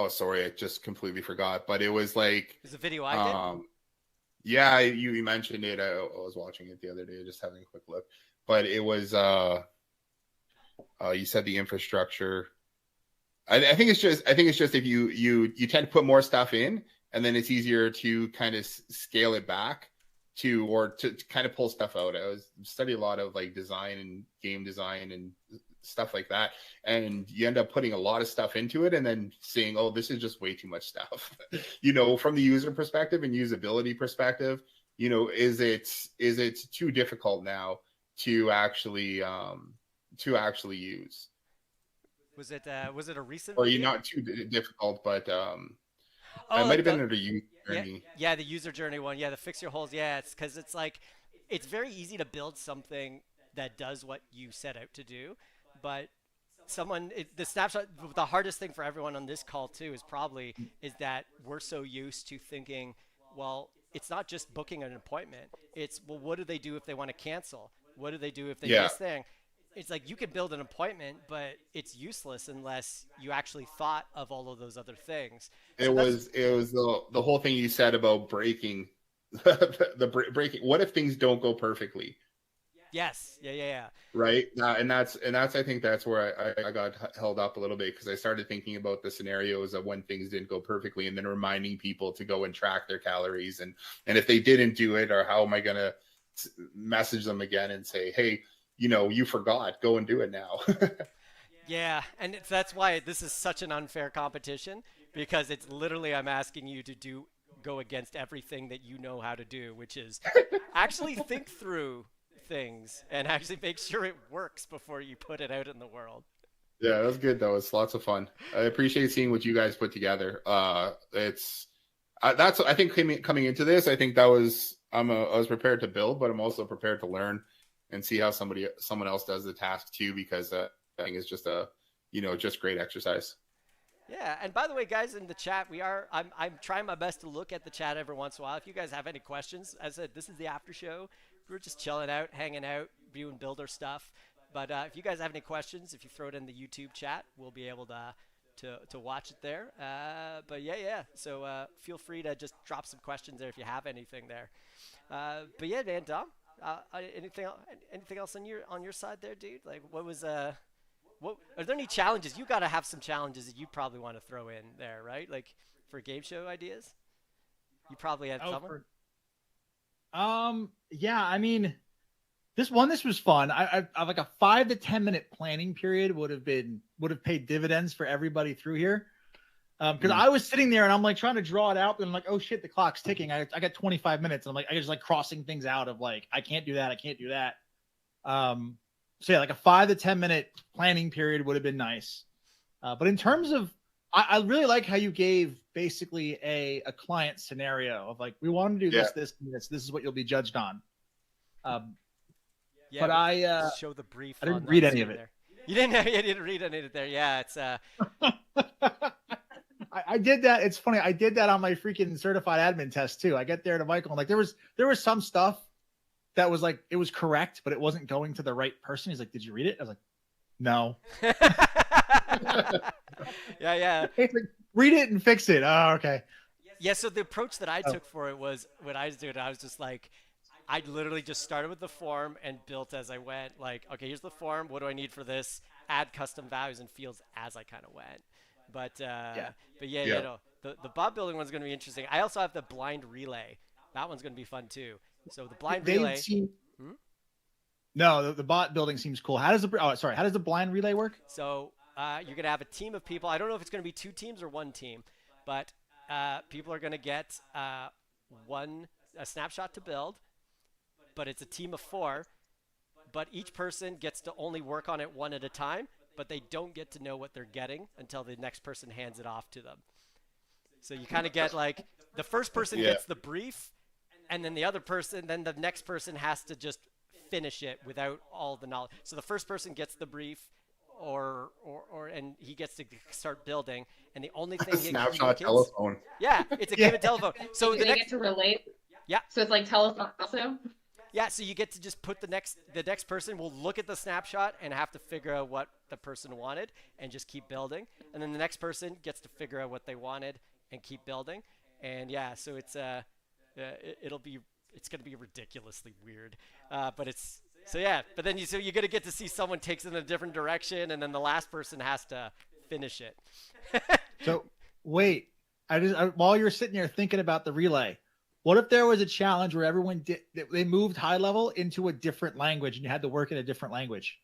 sorry, I just completely forgot. But it was like, there's a video I did. Yeah, you mentioned it. I was watching it the other day, just having a quick look. But it was, you said the infrastructure. I think it's just if you tend to put more stuff in, and then it's easier to kind of scale it back to kind of pull stuff out. I studied a lot of like design and game design and stuff like that. And you end up putting a lot of stuff into it and then saying, oh, this is just way too much stuff, from the user perspective and usability perspective, is it too difficult now to actually use? Was it a recent or video? Not too difficult, but it might have been under user journey. Yeah, the user journey one. Yeah, the fix your holes. Yeah, it's because it's like, it's very easy to build something that does what you set out to do, but the snapshot, the hardest thing for everyone on this call too is that we're so used to thinking, well, it's not just booking an appointment. It's, well, what do they do if they want to cancel? What do they do if they do this thing? It's like you can build an appointment, but it's useless unless you actually thought of all of those other things. So it was the whole thing you said about breaking the breaking. What if things don't go perfectly? Yes. Yeah. Right. And that's I think that's where I got held up a little bit, because I started thinking about the scenarios of when things didn't go perfectly, and then reminding people to go and track their calories, and if they didn't do it, or how am I gonna message them again and say, hey, you forgot, go and do it now. Yeah, and that's why this is such an unfair competition, because it's literally I'm asking you to go against everything that you know how to do, which is actually think through things and actually make sure it works before you put it out in the world. Yeah, that's good though. It's lots of fun. I appreciate seeing what you guys put together. That's I think coming into this, I think I was prepared to build, but I'm also prepared to learn and see how someone else does the task too, because I think it's just just great exercise. Yeah, and by the way, guys, in the chat, I'm trying my best to look at the chat every once in a while. If you guys have any questions, as I said, this is the after show. We're just chilling out, hanging out, doing builder stuff. But if you guys have any questions, if you throw it in the YouTube chat, we'll be able to watch it there. But yeah. So feel free to just drop some questions there if you have anything there. But yeah, man, Dom, anything else on your side there, dude? Like, what was what are there any challenges? You got to have some challenges that you probably want to throw in there, right? Like for game show ideas, you probably had someone. Yeah, I mean, this was fun. I like a 5 to 10 minute planning period would have paid dividends for everybody through here. Because I was sitting there and I'm like trying to draw it out, and I'm like, oh shit, the clock's ticking. I got 25 minutes, and I'm like, I just like crossing things out of like, I can't do that. So yeah, like a 5 to 10 minute planning period would have been nice. But in terms of, I really like how you gave basically a client scenario of like, we want to do this, this is what you'll be judged on. Yeah, but I show the brief. I didn't read any of it. There. You didn't read any of it there. Yeah, it's I did that. It's funny. I did that on my freaking certified admin test too. I get there to Micheal and like there was some stuff that was like, it was correct, but it wasn't going to the right person. He's like, did you read it? I was like, no. Yeah. He's like, read it and fix it. Oh, okay. Yeah. So the approach that I took for it was when I was doing it, I was just like, I literally just started with the form and built as I went. Like, okay, here's the form. What do I need for this? Add custom values and fields as I kind of went. But the bot building one's going to be interesting. I also have the blind relay. That one's going to be fun too. So the blind relay. No, the bot building seems cool. How does the blind relay work? So you're going to have a team of people. I don't know if it's going to be 2 teams or 1 team, but people are going to get a snapshot to build, but it's a team of 4. But each person gets to only work on it one at a time, but they don't get to know what they're getting until the next person hands it off to them. So you kind of get like the first person gets the brief, and then the next person has to just finish it without all the knowledge. So the first person gets the brief, and he gets to start building, and the only thing he Snapshot telephone. Yeah, it's a game of telephone. So they get to relate. Yeah. So it's like telephone also. Yeah, so you get to just put the next person will look at the snapshot and have to figure out what the person wanted and just keep building, and then the next person gets to figure out what they wanted and keep building, and yeah, so it's it's gonna be ridiculously weird, but it's but then you're gonna get to see someone takes it in a different direction, and then the last person has to finish it. So wait, while you're sitting there thinking about the relay. What if there was a challenge where they moved high level into a different language and you had to work in a different language?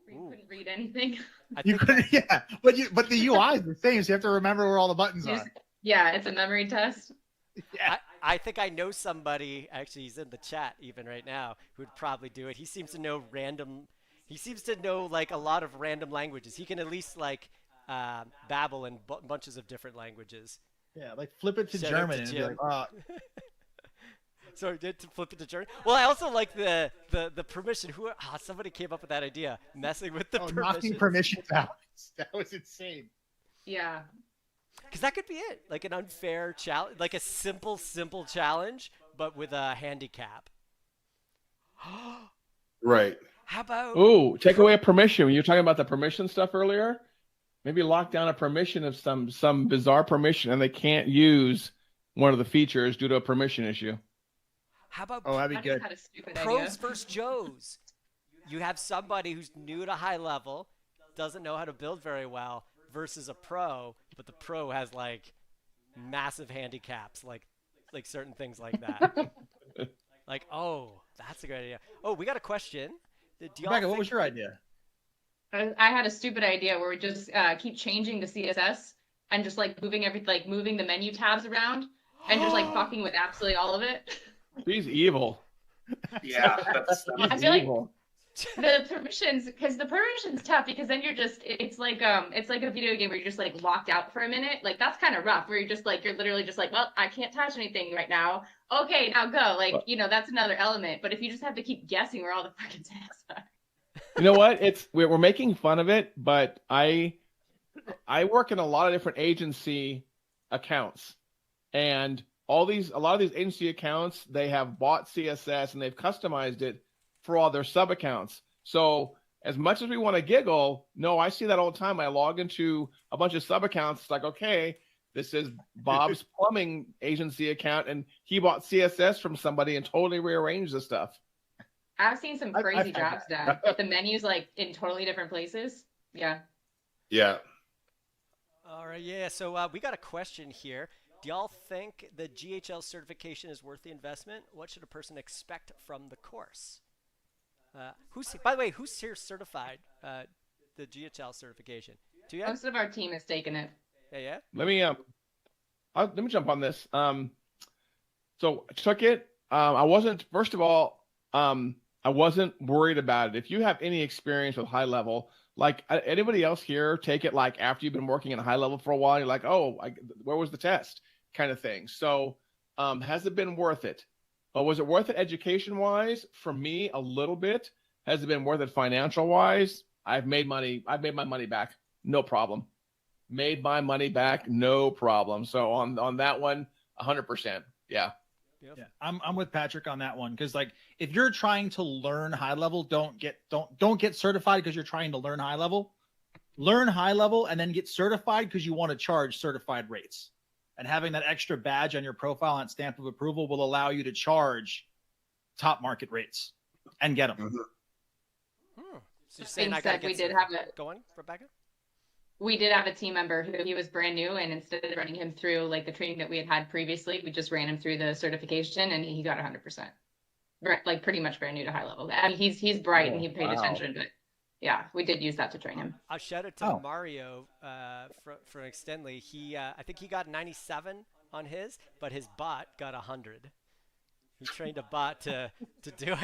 You couldn't read anything. You couldn't, yeah. But the UI is the same, so you have to remember where all the buttons are. Yeah, it's a memory test. Yeah. I think I know somebody, actually he's in the chat even right now, who'd probably do it. He seems to know like a lot of random languages. He can at least like babble in bunches of different languages. Yeah, like flip it to German and be like, oh. Sorry, did to flip it to German? Well, I also like the permission. Somebody came up with that idea, messing with the permission. Knocking permissions out. That was insane. Yeah. Because that could be it, like an unfair challenge, like a simple challenge, but with a handicap. Right. How about? Ooh, take away a permission. When you were talking about the permission stuff earlier, maybe lock down a permission of some bizarre permission, and they can't use one of the features due to a permission issue. How about? Oh, that'd be good. Pros versus Joes. You have somebody who's new to high level, doesn't know how to build very well, versus a pro, but the pro has like massive handicaps, like certain things like that. Like, oh, That's a great idea. Oh, we got a question. Do y'all Rebecca, what think- was your idea? I had a stupid idea where we just keep changing to CSS and just like moving moving the menu tabs around and just like fucking with absolutely all of it. She's evil. Yeah, that's I feel like Evil. the permissions, because the permissions tough, because then you're just it's like a video game where you're just like locked out for a minute. Like that's kind of rough, where you're just like you're literally just like, well, I can't touch anything right now. Okay, now go. Like, you know, that's another element. But if you just have to keep guessing where all the fucking tabs are. You know what? We're making fun of it, but I work in a lot of different agency accounts, and a lot of these agency accounts, they have bought CSS and they've customized it for all their sub accounts. So as much as we want to giggle, no, I see that all the time. I log into a bunch of sub accounts. It's like, okay, this is Bob's plumbing agency account, and he bought CSS from somebody and totally rearranged the stuff. I've seen some I've crazy had jobs done. The menus like in totally different places. Yeah. Yeah. All right, yeah. So we got a question here. Do y'all think the GHL certification is worth the investment? What should a person expect from the course? By the way, who's here certified the GHL certification? Do you? Most of our team has taken it. Yeah. Let me jump on this. So I took it. I wasn't worried about it. If you have any experience with high level, like anybody else here, take it like after you've been working in high level for a while, you're like, oh, where was the test, kind of thing. So has it been worth it? Was it worth it education wise? For me, a little bit. Has it been worth it financial wise? I've made money. I've made my money back. No problem. Made my money back. No problem. So on that one, 100%. Yeah. Yeah, I'm with Patrick on that one, because like if you're trying to learn high level, don't get certified because you're trying to learn high level. Learn high level and then get certified because you want to charge certified rates. And having that extra badge on your profile and stamp of approval will allow you to charge top market rates and get them. So you're saying Being I gotta said, we get did have a going, Rebecca? We did have a team member who he was brand new, and instead of running him through like the training that we had previously, we just ran him through the certification, and he got 100%. Like pretty much brand new to high level. I mean, he's bright and he paid attention, but yeah, we did use that to train him. I'll shout out to Mario from Extendly. He I think he got 97 on his, but his bot got 100. He trained a bot to do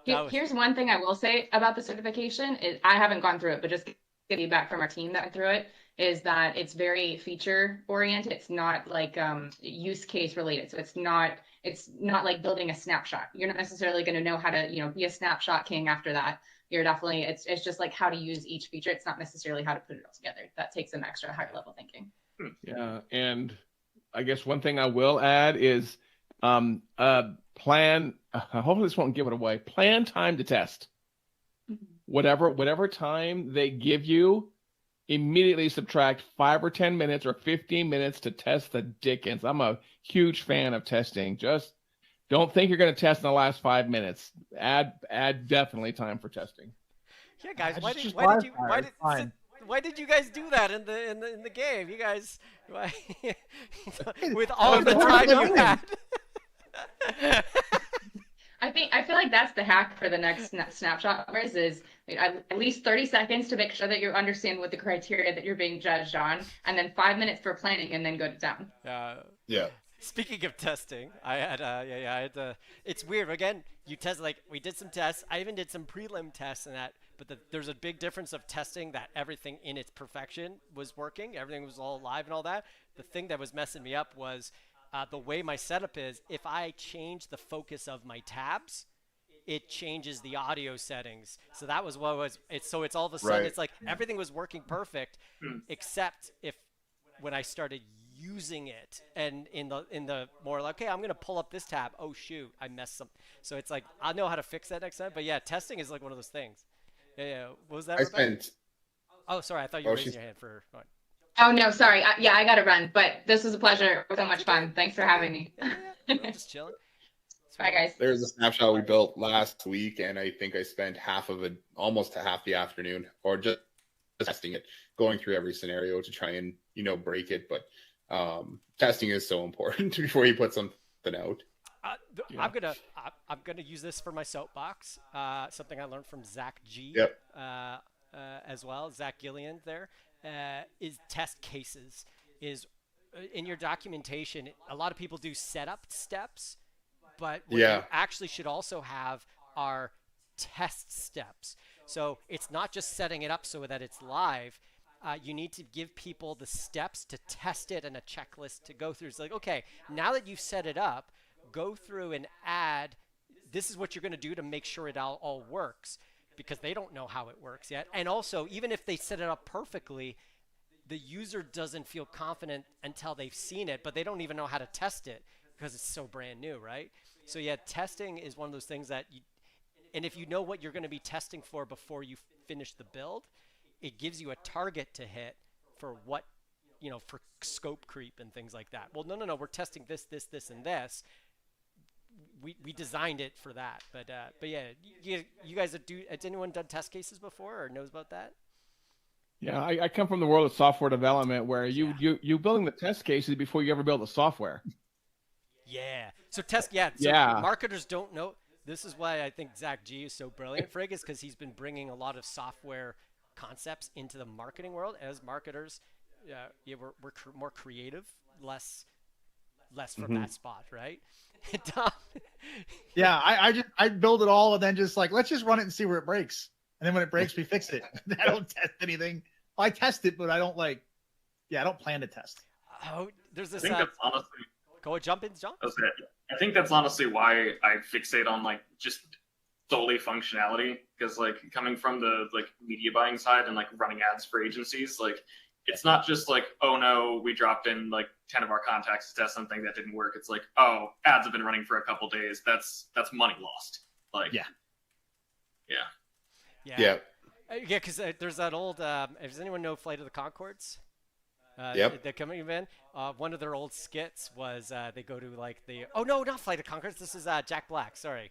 it. Here's one thing I will say about the certification is I haven't gone through it, but just get feedback from our team that went through it is that it's very feature oriented. It's not like use case related. So it's not like building a snapshot. You're not necessarily going to know how to, be a snapshot king after that. You're definitely, it's just like how to use each feature. It's not necessarily how to put it all together. That takes some extra higher level thinking. Yeah. And I guess one thing I will add is plan, hopefully this won't give it away, plan time to test. Whatever time they give you, immediately subtract 5 or 10 minutes or 15 minutes to test the dickens. I'm a huge fan of testing. Just don't think you're going to test in the last 5 minutes. Add definitely time for testing. Yeah, guys, why did you guys do that in the game? You guys, with all of the time you had. I feel like that's the hack for the next snapshot is at least 30 seconds to make sure that you understand what the criteria that you're being judged on, and then 5 minutes for planning, and then go to town. Yeah. Speaking of testing, I had it's weird. Again, you test, like, we did some tests. I even did some prelim tests and that, but there's a big difference of testing that everything in its perfection was working. Everything was all live and all that. The thing that was messing me up was the way my setup is. If I change the focus of my tabs, it changes the audio settings. So that was what was it's. So it's all of a sudden, it's like everything was working perfect, except when I started using it, and in the more like, okay, I'm gonna pull up this tab. Oh shoot, I messed something. So it's like I'll know how to fix that next time. But yeah, testing is like one of those things. Yeah. What was that? Oh, sorry, I thought you were raising your hand for. Oh no, sorry. I gotta run, but this was a pleasure. So much fun. Thanks for having me. I'm just chilling. Bye, guys. There's a snapshot we built last week, and I think I spent almost half the afternoon, or just testing it, going through every scenario to try and break it. But testing is so important before you put something out. I'm gonna use this for my soapbox. Something I learned from Zach G. Yep. As well, Zach Gillian there, is test cases. Is in your documentation, a lot of people do setup steps, but what you actually should also have are test steps. So it's not just setting it up so that it's live. You need to give people the steps to test it and a checklist to go through. It's like, okay, now that you've set it up, go through and add, this is what you're going to do to make sure it all works, because they don't know how it works yet. And also, even if they set it up perfectly, the user doesn't feel confident until they've seen it, but they don't even know how to test it because it's so brand new, right? So yeah, testing is one of those things that and if you know what you're going to be testing for before you finish the build, it gives you a target to hit for what, for scope creep and things like that. Well, no, we're testing this, and this. We designed it for that, but yeah, you guys has anyone done test cases before or knows about that? Yeah, I come from the world of software development where you building the test cases before you ever build the software. Yeah. So marketers don't know. This is why I think Zach G is so brilliant, Frigg, is because he's been bringing a lot of software concepts into the marketing world. As marketers, we're more creative, less from that spot, right? Tom? Yeah, I build it all and then just like, let's just run it and see where it breaks. And then when it breaks, we fix it. I don't test anything. I test it, but I don't I don't plan to test. Oh, there's this. I think that's honestly. Go jump in, John. I think that's honestly why I fixate on just solely functionality, because coming from the media buying side and running ads for agencies, it's not just oh no, we dropped in 10 of our contacts to test something that didn't work. It's oh, ads have been running for a couple days. That's money lost. Yeah, because there's that old. Does anyone know Flight of the Conchords? Yep. The coming event. One of their old skits was they go to oh no, not Flight of Conchords. This is Jack Black. Sorry,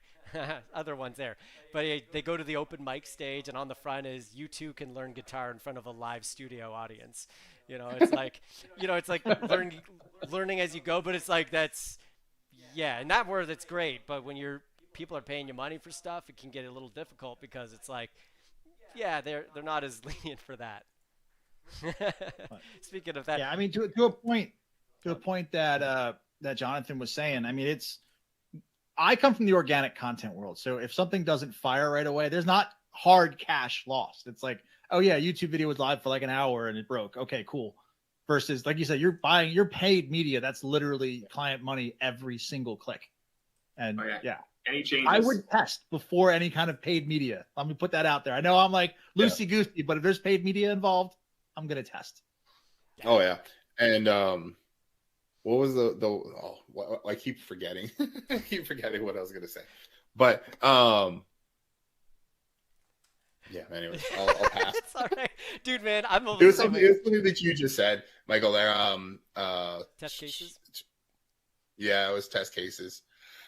other ones there. But they go to the open mic stage, and on the front is "You too can learn guitar in front of a live studio audience." It's learning as you go. But it's that's in that word it's great. But when people are paying you money for stuff, it can get a little difficult because it's they're not as lenient for that. Speaking of that, yeah, I mean to a point that Jonathan was saying. I mean, I come from the organic content world, so if something doesn't fire right away, there's not hard cash lost. It's oh yeah, YouTube video was live for an hour and it broke. Okay, cool. Versus like you said, you're buying your paid media. That's literally client money every single click. And yeah. Any changes? I would test before any kind of paid media. Let me put that out there. I know I'm loosey-goosey, but if there's paid media involved, I'm going to test. Oh, yeah. And what was I keep forgetting. I keep forgetting what I was going to say. But, yeah, anyways, I'll pass. It's all right. Dude, man, it was something that you just said, Michael, there. Test cases? Yeah, it was test cases.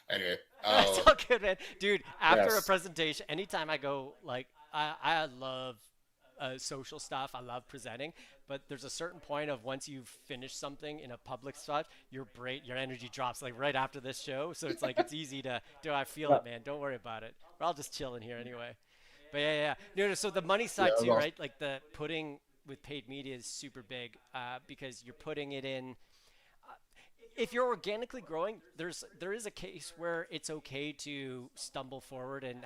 Anyway. It's all good, man. Dude, after a presentation, anytime I go, I love social stuff. I love presenting, but there's a certain point of once you've finished something in a public spot, your energy drops right after this show. So it's it's easy to I feel it, man. Don't worry about it. We're all just chilling here anyway. But yeah. No, so the money side too, right? The putting with paid media is super big because you're putting it in. If you're organically growing, there is a case where it's okay to stumble forward and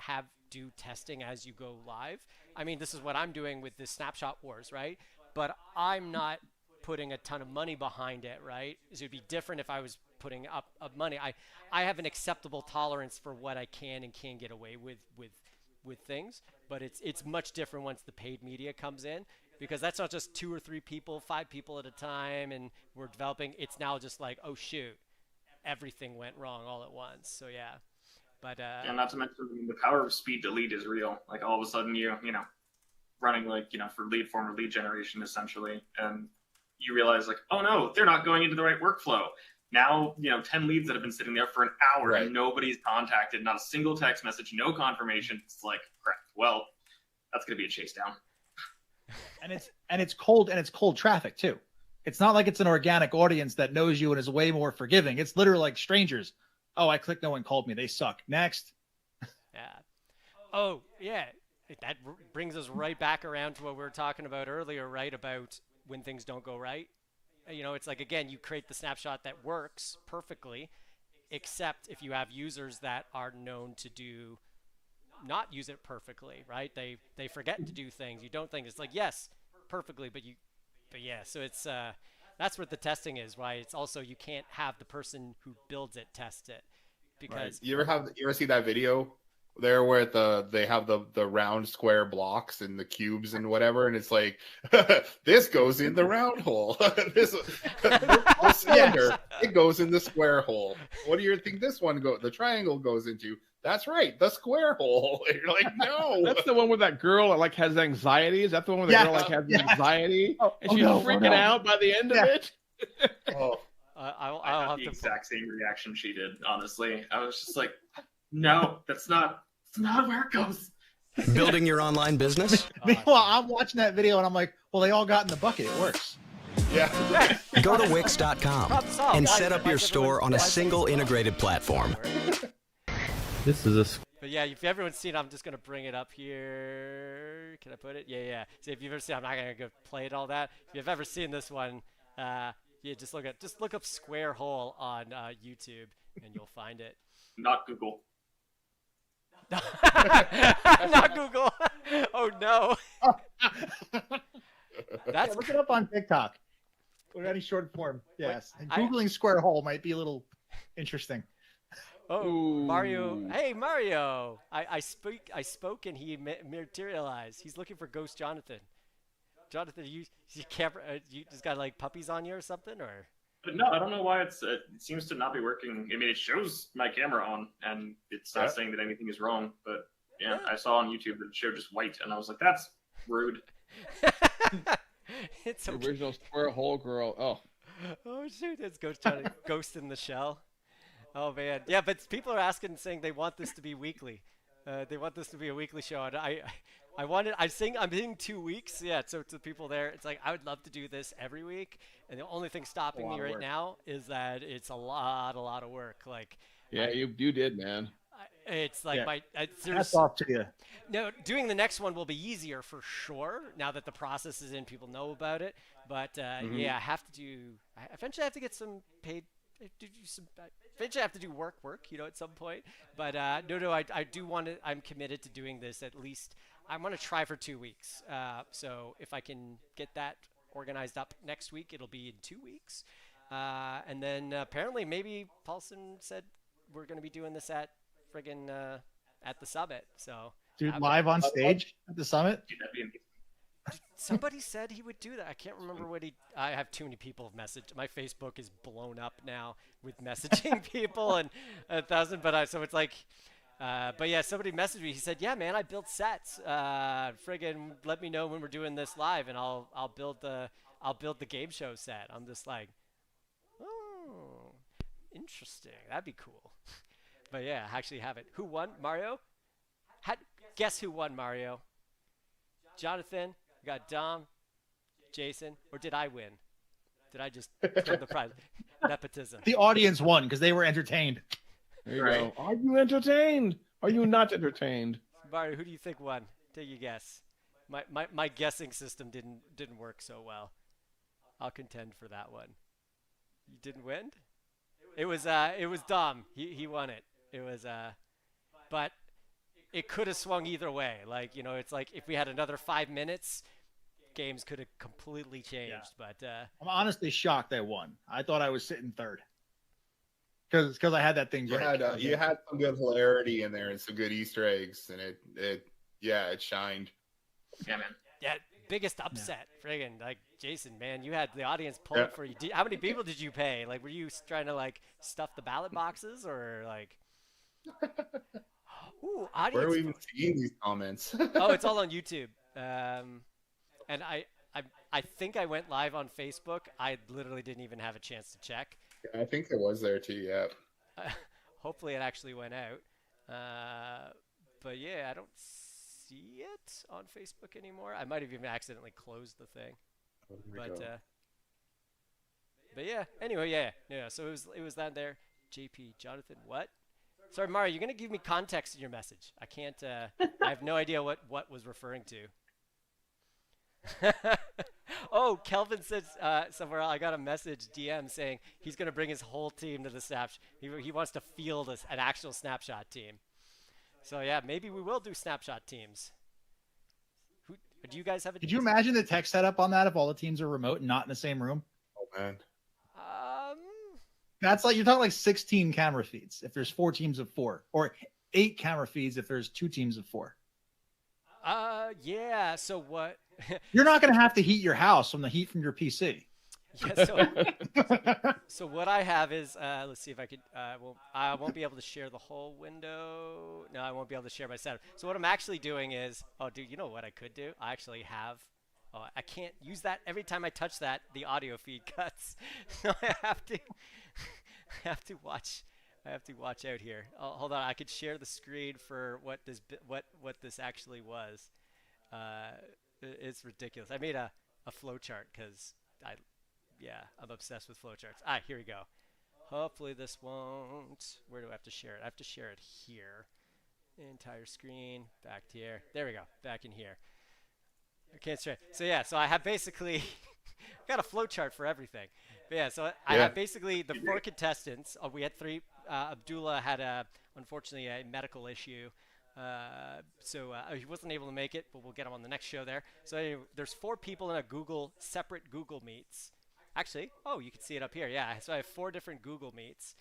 do testing as you go live. I mean, this is what I'm doing with the Snapshot Wars, right? But I'm not putting a ton of money behind it, right? It would be different if I was putting up money. I have an acceptable tolerance for what I can and can't get away with things, but it's much different once the paid media comes in. Because that's not just 2 or 3 people, 5 people at a time, and we're developing. It's now just oh shoot, everything went wrong all at once. So yeah, but and not to mention the power of speed to lead is real. All of a sudden you running for lead form or lead generation essentially, and you realize oh no, they're not going into the right workflow. Now 10 leads that have been sitting there for an hour and nobody's contacted, not a single text message, no confirmation. It's crap. Well, that's gonna be a chase down. And it's cold traffic too. It's not like it's an organic audience that knows you and is way more forgiving. It's literally strangers. Oh, I clicked no one called me. They suck. Next. Yeah. Oh, yeah. That brings us right back around to what we were talking about earlier, right? About when things don't go right. You know, it's like, again, you create the snapshot that works perfectly, except if you have users that are known to do not use it perfectly, right? They forget to do things. You don't think it's like, yes, perfectly, but yeah, so it's that's what the testing is, why it's also you can't have the person who builds it test it, because Right. You ever see that video there where they have the round square blocks and the cubes and whatever, and it's like this goes in the round hole. this cylinder, it goes in the square hole. What do you think this one the triangle goes into? That's right, the square hole. You're like, no. That's the one where that girl like has anxiety. Is that the one where the girl like has anxiety and she's freaking out by the end of it? Oh, I'll I have had the to exact same reaction she did. Honestly, I was just like, no, that's not where it goes. Building your online business? Meanwhile, I'm watching that video and I'm like, well, they all got in the bucket. It works. yeah. Go to Wix.com Problem solved. and Why- set up why your is store on a everyone- single integrated platform. This is a But yeah, if everyone's seen, I'm just gonna bring it up here. Can I put it? Yeah. So if you've ever seen, I'm not gonna go play it all that. If you've ever seen this one, yeah, just look up square hole on YouTube and you'll find it. Not Google. Not Google. Oh no. That's Look it up on TikTok. Or any short form. Yes. And I- Googling square hole might be a little interesting. Oh, Ooh. Mario. Hey, Mario. I spoke and he materialized. He's looking for Ghost Jonathan. Jonathan, you just got like puppies on you or something, or? But no, I don't know why it seems to not be working. I mean, it shows my camera on, and it's not saying that anything is wrong. But yeah, I saw on YouTube that it showed just white, and I was like, that's rude. It's The okay. original square hole girl. Oh, Oh shoot, it's Ghost in the Shell. Oh man, yeah, but people are asking, saying they want this to be weekly. They want this to be a weekly show, and I'm hitting 2 weeks. Yeah, so to the people there, it's like I would love to do this every week, and the only thing stopping me right now is that it's a lot of work. Like, yeah, you did, man. it's like Yeah. there's Hats off to you. no, doing the next one will be easier for sure. Now that the process is in, people know about it. But yeah, I have to do. Eventually, I have to get some paid. Eventually, I have to do work. You know, at some point. But no, I do want to. I'm committed to doing this at least. I want to try for 2 weeks. So if I can get that organized up next week, it'll be in 2 weeks. And then apparently, maybe Paulson said we're going to be doing this at friggin' at the summit. So Dude, live on stage at the summit. Dude, that'd be amazing. somebody said he would do that. I can't remember what he. I have too many people have messaged. My Facebook is blown up now with messaging people and 1,000. But so it's like, but yeah, somebody messaged me. He said, "Yeah, man, I built sets. Friggin' let me know when we're doing this live, and I'll build the game show set." I'm just like, oh, interesting. That'd be cool. But yeah, I actually have it. Who won? Mario? Guess who won, Mario? Jonathan, we got Dom, Jason, or did I win? Did I just win the prize? Nepotism. The audience won because they were entertained. There you Right. go. Are you entertained? Are you not entertained? Mario, who do you think won? Take a guess. My guessing system didn't work so well. I'll contend for that one. You didn't win? It was Dom. He won it. It was but it could have swung either way. Like, you know, it's like if we had another 5 minutes, games could have completely changed. But I'm honestly shocked I won. I thought I was sitting third. Because I had that thing. You had some good hilarity in there and some good Easter eggs, and it shined. Yeah, man. yeah, biggest upset, friggin' like Jason, man, you had the audience pulling for you. How many people did you pay? Like, were you trying to like stuff the ballot boxes or like? Ooh, audience. Where are we even seeing these comments? Oh, it's all on YouTube. And I think I went live on Facebook. I literally didn't even have a chance to check. I think it was there too. Yeah. Hopefully, it actually went out. But yeah, I don't see it on Facebook anymore. I might have even accidentally closed the thing. But yeah. Anyway, yeah. So it was that there. JP, Jonathan, what? Sorry, Mario, you're going to give me context in your message. I can't, I have no idea what was referring to. Oh, Kelvin says somewhere I got a message DM saying he's going to bring his whole team to the Snapshot. He wants to field an actual Snapshot team. So yeah, maybe we will do Snapshot teams. Do you guys have a? Could you imagine the tech setup on that if all the teams are remote and not in the same room? Oh man. That's like, you're talking like 16 camera feeds if there's 4 teams of 4, or 8 camera feeds if there's 2 teams of 4. Yeah. So what? You're not going to have to heat your house from the heat from your PC. Yeah, so what I have is, let's see if I could, I won't be able to share the whole window. No, I won't be able to share my setup. So what I'm actually doing is, oh, dude, you know what I could do? I actually have, oh, I can't use that. Every time I touch that, the audio feed cuts. So I have to watch out here. Oh, hold on, I could share the screen for what this actually was. It's ridiculous. I made a flowchart because I'm obsessed with flowcharts. Here we go. Hopefully this won't. Where do I have to share it? I have to share it here. Entire screen. Back here. There we go. Back in here. I can't share. So yeah, so I have basically got a flowchart for everything. But yeah, so I have basically the 4 contestants. We had 3. Abdullah had unfortunately a medical issue. So he wasn't able to make it, but we'll get him on the next show there. So anyway, there's 4 people in a separate Google Meets. Actually, oh, you can see it up here. Yeah, so I have 4 different Google Meets,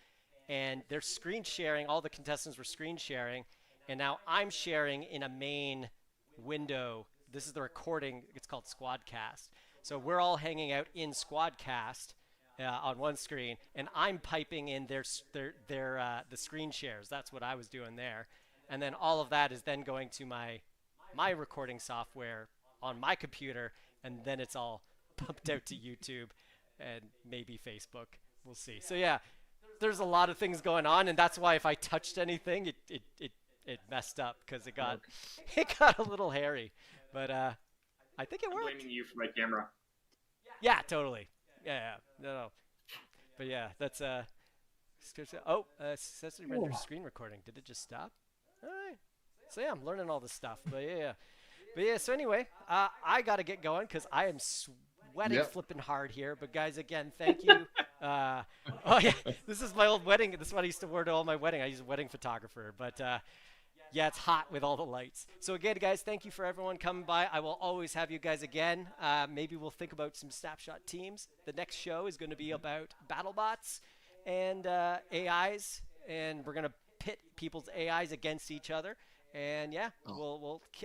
and they're screen sharing. All the contestants were screen sharing, and now I'm sharing in a main window. This is the recording. It's called Squadcast. So we're all hanging out in Squadcast on one screen, and I'm piping in the screen shares. That's what I was doing there. And then all of that is then going to my recording software on my computer, and then it's all pumped out to YouTube and maybe Facebook. We'll see. So yeah, there's a lot of things going on, and that's why if I touched anything, it messed up because it got a little hairy. But I think it worked. I'm blaming you for my camera. Yeah, totally. Yeah. No. But yeah, that's successfully rendered screen recording. Did it just stop? All right. So yeah, I'm learning all this stuff. But yeah. So anyway, I got to get going because I am sweating flipping hard here. But guys, again, thank you. Oh yeah, this is my old wedding. This is what I used to wear to all my wedding. I used a wedding photographer. But yeah, it's hot with all the lights. So again, guys, thank you for everyone coming by. I will always have you guys again. Maybe we'll think about some Snapshot teams. The next show is going to be about BattleBots and AIs, and we're going to pit people's AIs against each other. And yeah, we'll